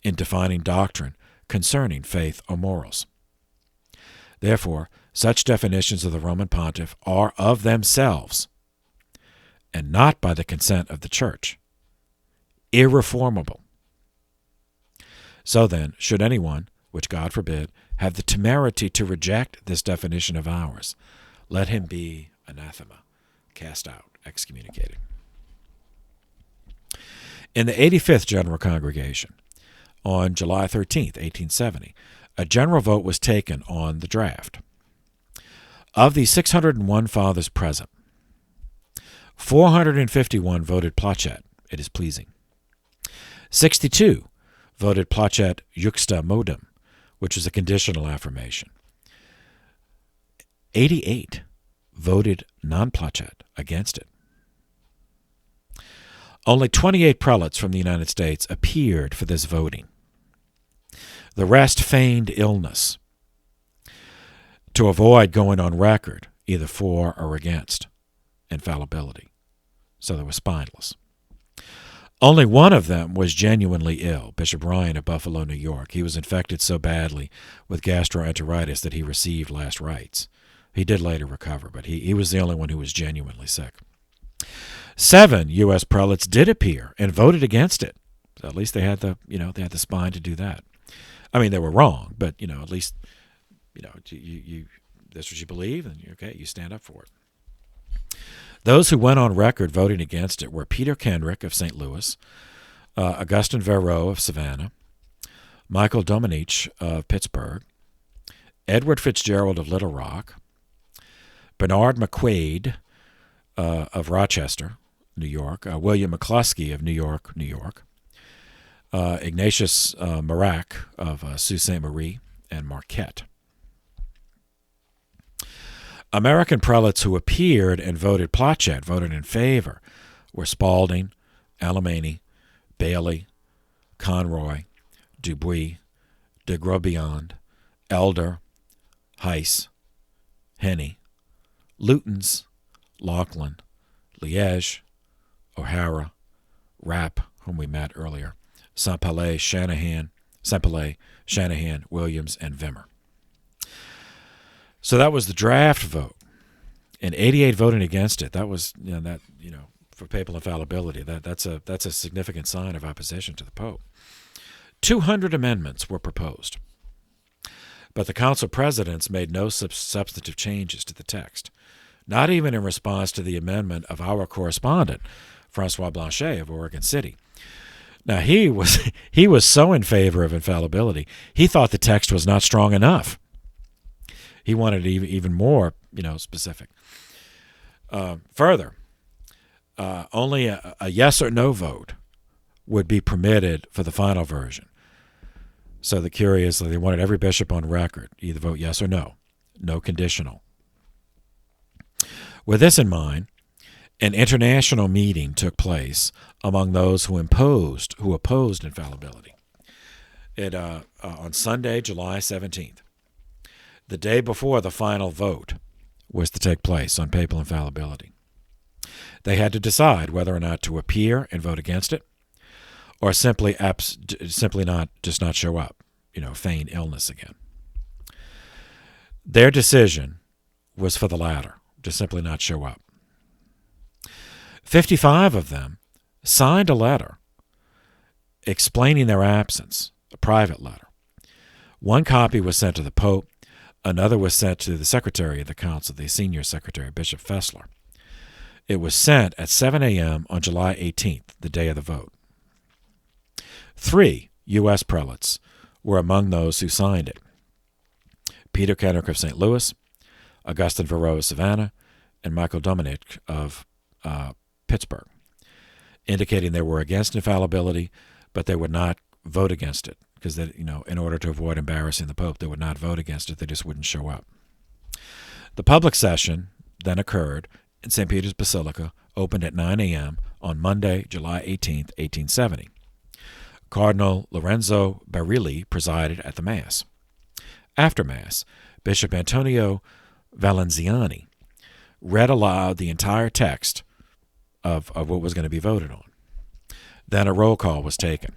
in defining doctrine concerning faith or morals. Therefore, such definitions of the Roman Pontiff are of themselves, and not by the consent of the Church, irreformable. So then, should anyone, which God forbid, have the temerity to reject this definition of ours, let him be anathema, cast out, excommunicated." In the 85th General Congregation, on July 13th, 1870, a general vote was taken on the draft. Of the 601 fathers present, 451 voted placet, it is pleasing. 62 voted placet juxta modum, which is a conditional affirmation. 88 voted non-placet, against it. Only 28 prelates from the United States appeared for this voting. The rest feigned illness to avoid going on record either for or against infallibility. So they were spineless. Only one of them was genuinely ill, Bishop Ryan of Buffalo, New York. He was infected so badly with gastroenteritis that he received last rites. He did later recover, but he was the only one who was genuinely sick. 7 U.S. prelates did appear and voted against it. So at least they had the spine to do that. I mean, they were wrong, but at least you that's what you believe, and you stand up for it. Those who went on record voting against it were Peter Kenrick of St. Louis, Augustin Verreau of Savannah, Michael Domenech of Pittsburgh, Edward Fitzgerald of Little Rock, Bernard McQuaid of Rochester, New York, William McCluskey of New York, New York, Ignatius Marac of Sault Ste. Marie, and Marquette. American prelates who appeared and voted Planchet, voted in favor, were Spalding, Alemany, Bailey, Conroy, Dubuis, de Grobillond, Elder, Heiss, Henny, Lutens, Laughlin, Liège, O'Hara, Rapp, whom we met earlier, Saint-Palais, Shanahan, Williams, and Vimmer. So that was the draft vote, and 88 voting against it. That was for papal infallibility. That's a significant sign of opposition to the Pope. 200 amendments were proposed, but the council presidents made no substantive changes to the text, not even in response to the amendment of our correspondent, Francois Blanchet of Oregon City. Now, he was so in favor of infallibility, he thought the text was not strong enough. He wanted it even more, specific. Further, only a yes or no vote would be permitted for the final version. So the curiously, they wanted every bishop on record either vote yes or no, no conditional. With this in mind, an international meeting took place among those who opposed infallibility. On Sunday, July 17th. The day before the final vote was to take place on papal infallibility. They had to decide whether or not to appear and vote against it, or simply not show up, feign illness again. Their decision was for the latter, to simply not show up. 55 of them signed a letter explaining their absence, a private letter. One copy was sent to the Pope. Another was sent to the Secretary of the Council, the Senior Secretary, Bishop Fessler. It was sent at 7 a.m. on July 18th, the day of the vote. 3 U.S. prelates were among those who signed it. Peter Kenrick of St. Louis, Augustin Verreau of Savannah, and Michael Domenech of Pittsburgh, indicating they were against infallibility, but they would not vote against it. Because in order to avoid embarrassing the Pope, they would not vote against it. They just wouldn't show up. The public session then occurred in St. Peter's Basilica, opened at 9 a.m. on Monday, July 18th, 1870. Cardinal Lorenzo Barilli presided at the Mass. After Mass, Bishop Antonio Valenziani read aloud the entire text of what was going to be voted on. Then a roll call was taken.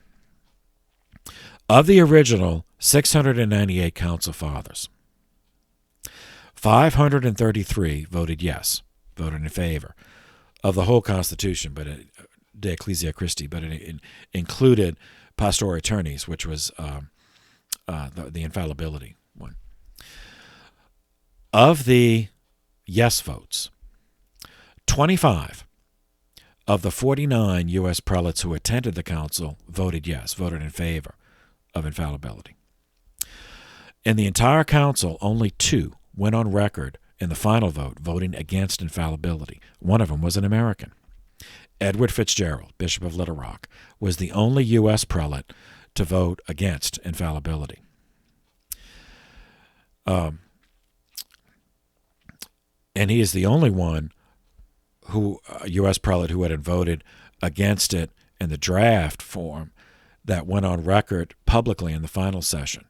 Of the original 698 Council Fathers, 533 voted yes, voted in favor of the whole Constitution, but De Ecclesia Christi, but it included Pastor Aeternis, which was the infallibility one. Of the yes votes, 25 of the 49 U.S. prelates who attended the council voted yes, voted in favor of infallibility. In the entire council, only 2 went on record in the final vote voting against infallibility. One of them was an American. Edward Fitzgerald, Bishop of Little Rock, was the only U.S. prelate to vote against infallibility. And he is the only one U.S. prelate who had voted against it in the draft form that went on record publicly in the final session.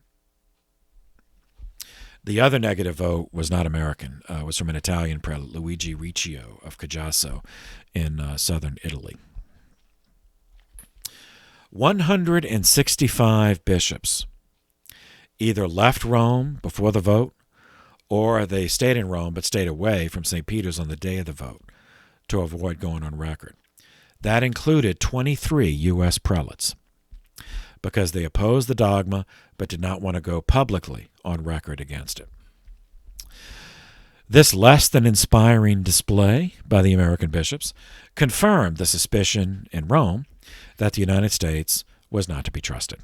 The other negative vote was not American. It was from an Italian prelate, Luigi Riccio of Cajasso in southern Italy. 165 bishops either left Rome before the vote, or they stayed in Rome but stayed away from St. Peter's on the day of the vote to avoid going on record. That included 23 U.S. prelates, because they opposed the dogma but did not want to go publicly on record against it. This less than inspiring display by the American bishops confirmed the suspicion in Rome that the United States was not to be trusted.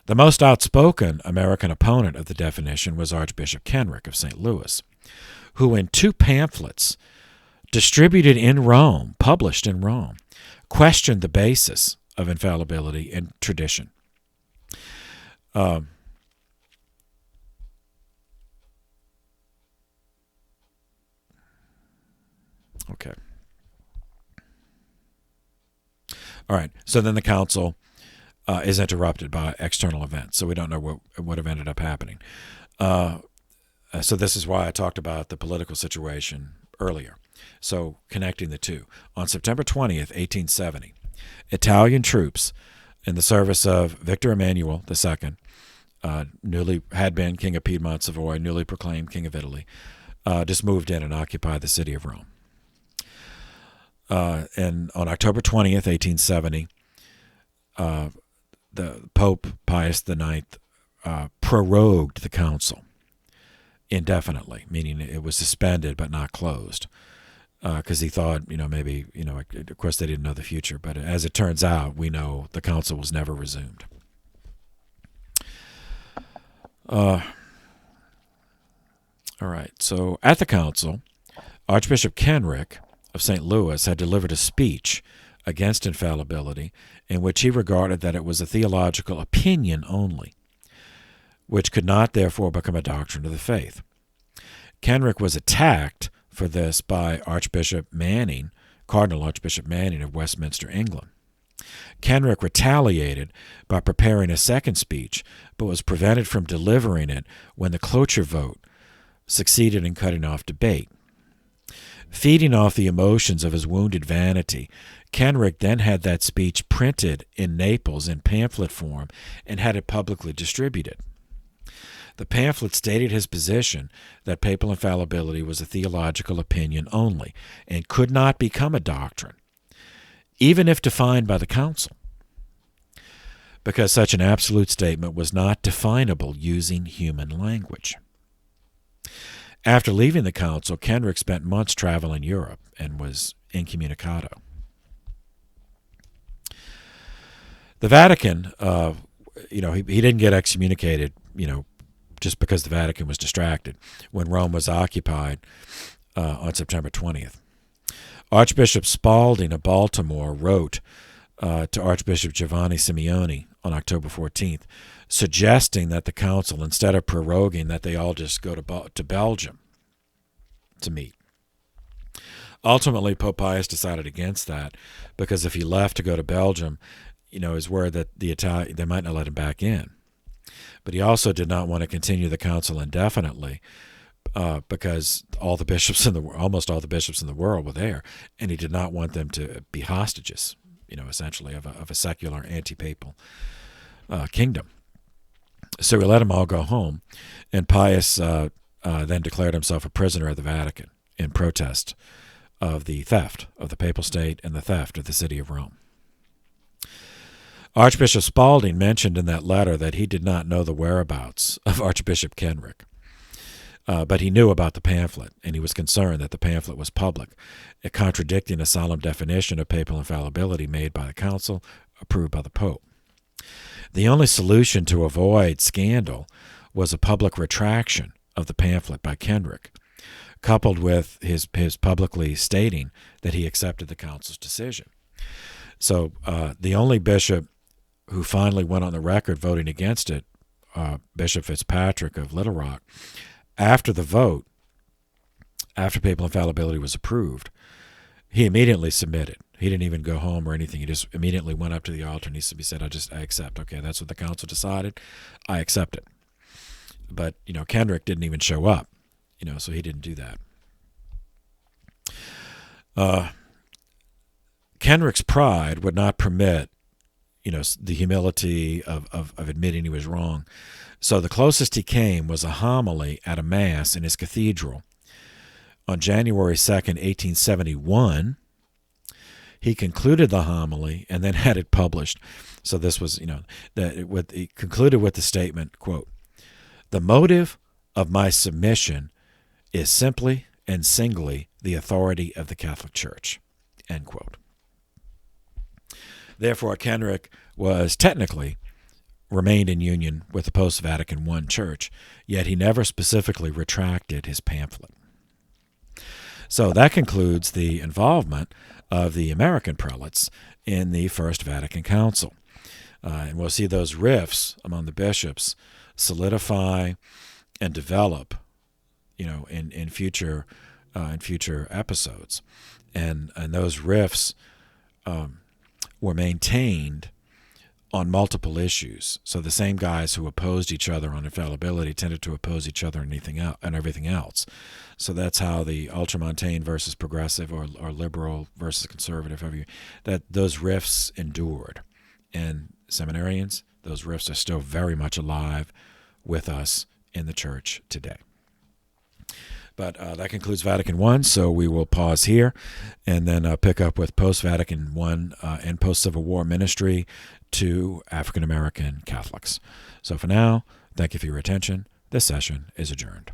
The most outspoken American opponent of the definition was Archbishop Kenrick of St. Louis, who in 2 pamphlets distributed in Rome, published in Rome, questioned the basis of infallibility and tradition. Okay. All right. So then the council is interrupted by external events, so we don't know what would have ended up happening. So this is why I talked about the political situation earlier. So connecting the two. On September 20th, 1870, Italian troops in the service of Victor Emmanuel II, newly had been King of Piedmont, Savoy, newly proclaimed King of Italy, just moved in and occupied the city of Rome. And on October 20th, 1870, the Pope Pius IX prorogued the council indefinitely, meaning it was suspended but not closed, because he thought, maybe, of course they didn't know the future, but as it turns out, we know the council was never resumed. All right, so at the council, Archbishop Kenrick of St. Louis had delivered a speech against infallibility in which he regarded that it was a theological opinion only, which could not therefore become a doctrine of the faith. Kenrick was attacked for this by Archbishop Manning, Cardinal Archbishop Manning of Westminster, England. Kenrick retaliated by preparing a second speech, but was prevented from delivering it when the cloture vote succeeded in cutting off debate. Feeding off the emotions of his wounded vanity, Kenrick then had that speech printed in Naples in pamphlet form and had it publicly distributed. The pamphlet stated his position that papal infallibility was a theological opinion only and could not become a doctrine, even if defined by the council, because such an absolute statement was not definable using human language. After leaving the council, Kenrick spent months traveling Europe and was incommunicado. The Vatican, he didn't get excommunicated, just because the Vatican was distracted when Rome was occupied on September 20th. Archbishop Spalding of Baltimore wrote to Archbishop Giovanni Simeoni on October 14th, suggesting that the council, instead of proroguing, that they all just go to Belgium to meet. Ultimately, Pope Pius decided against that, because if he left to go to Belgium, his word that they might not let him back in. But he also did not want to continue the council indefinitely, because almost all the bishops in the world were there, and he did not want them to be hostages, essentially of a secular anti-papal kingdom. So he let them all go home, and Pius then declared himself a prisoner of the Vatican in protest of the theft of the papal state and the theft of the city of Rome. Archbishop Spalding mentioned in that letter that he did not know the whereabouts of Archbishop Kenrick, but he knew about the pamphlet, and he was concerned that the pamphlet was public, contradicting a solemn definition of papal infallibility made by the council, approved by the Pope. The only solution to avoid scandal was a public retraction of the pamphlet by Kenrick, coupled with his publicly stating that he accepted the council's decision. So the only bishop who finally went on the record voting against it, Bishop Fitzpatrick of Little Rock, after the vote, after papal infallibility was approved, he immediately submitted. He didn't even go home or anything. He just immediately went up to the altar and he said, I accept. Okay, that's what the council decided. I accept it. But, Kenrick didn't even show up, so he didn't do that. Kenrick's pride would not permit, the humility of admitting he was wrong. So the closest he came was a homily at a mass in his cathedral. On January 2nd, 1871, he concluded the homily and then had it published. So this was, he concluded with the statement, quote, "The motive of my submission is simply and singly the authority of the Catholic Church," end quote. Therefore, Kenrick was technically remained in union with the post-Vatican I Church, yet he never specifically retracted his pamphlet. So that concludes the involvement of the American prelates in the First Vatican Council. And we'll see those rifts among the bishops solidify and develop, in future episodes. And those rifts were maintained on multiple issues. So the same guys who opposed each other on infallibility tended to oppose each other and everything else. So that's how the ultramontane versus progressive or liberal versus conservative, that those rifts endured. And seminarians, those rifts are still very much alive with us in the church today. But that concludes Vatican I, so we will pause here and then pick up with post-Vatican I and post-Civil War ministry to African-American Catholics. So for now, thank you for your attention. This session is adjourned.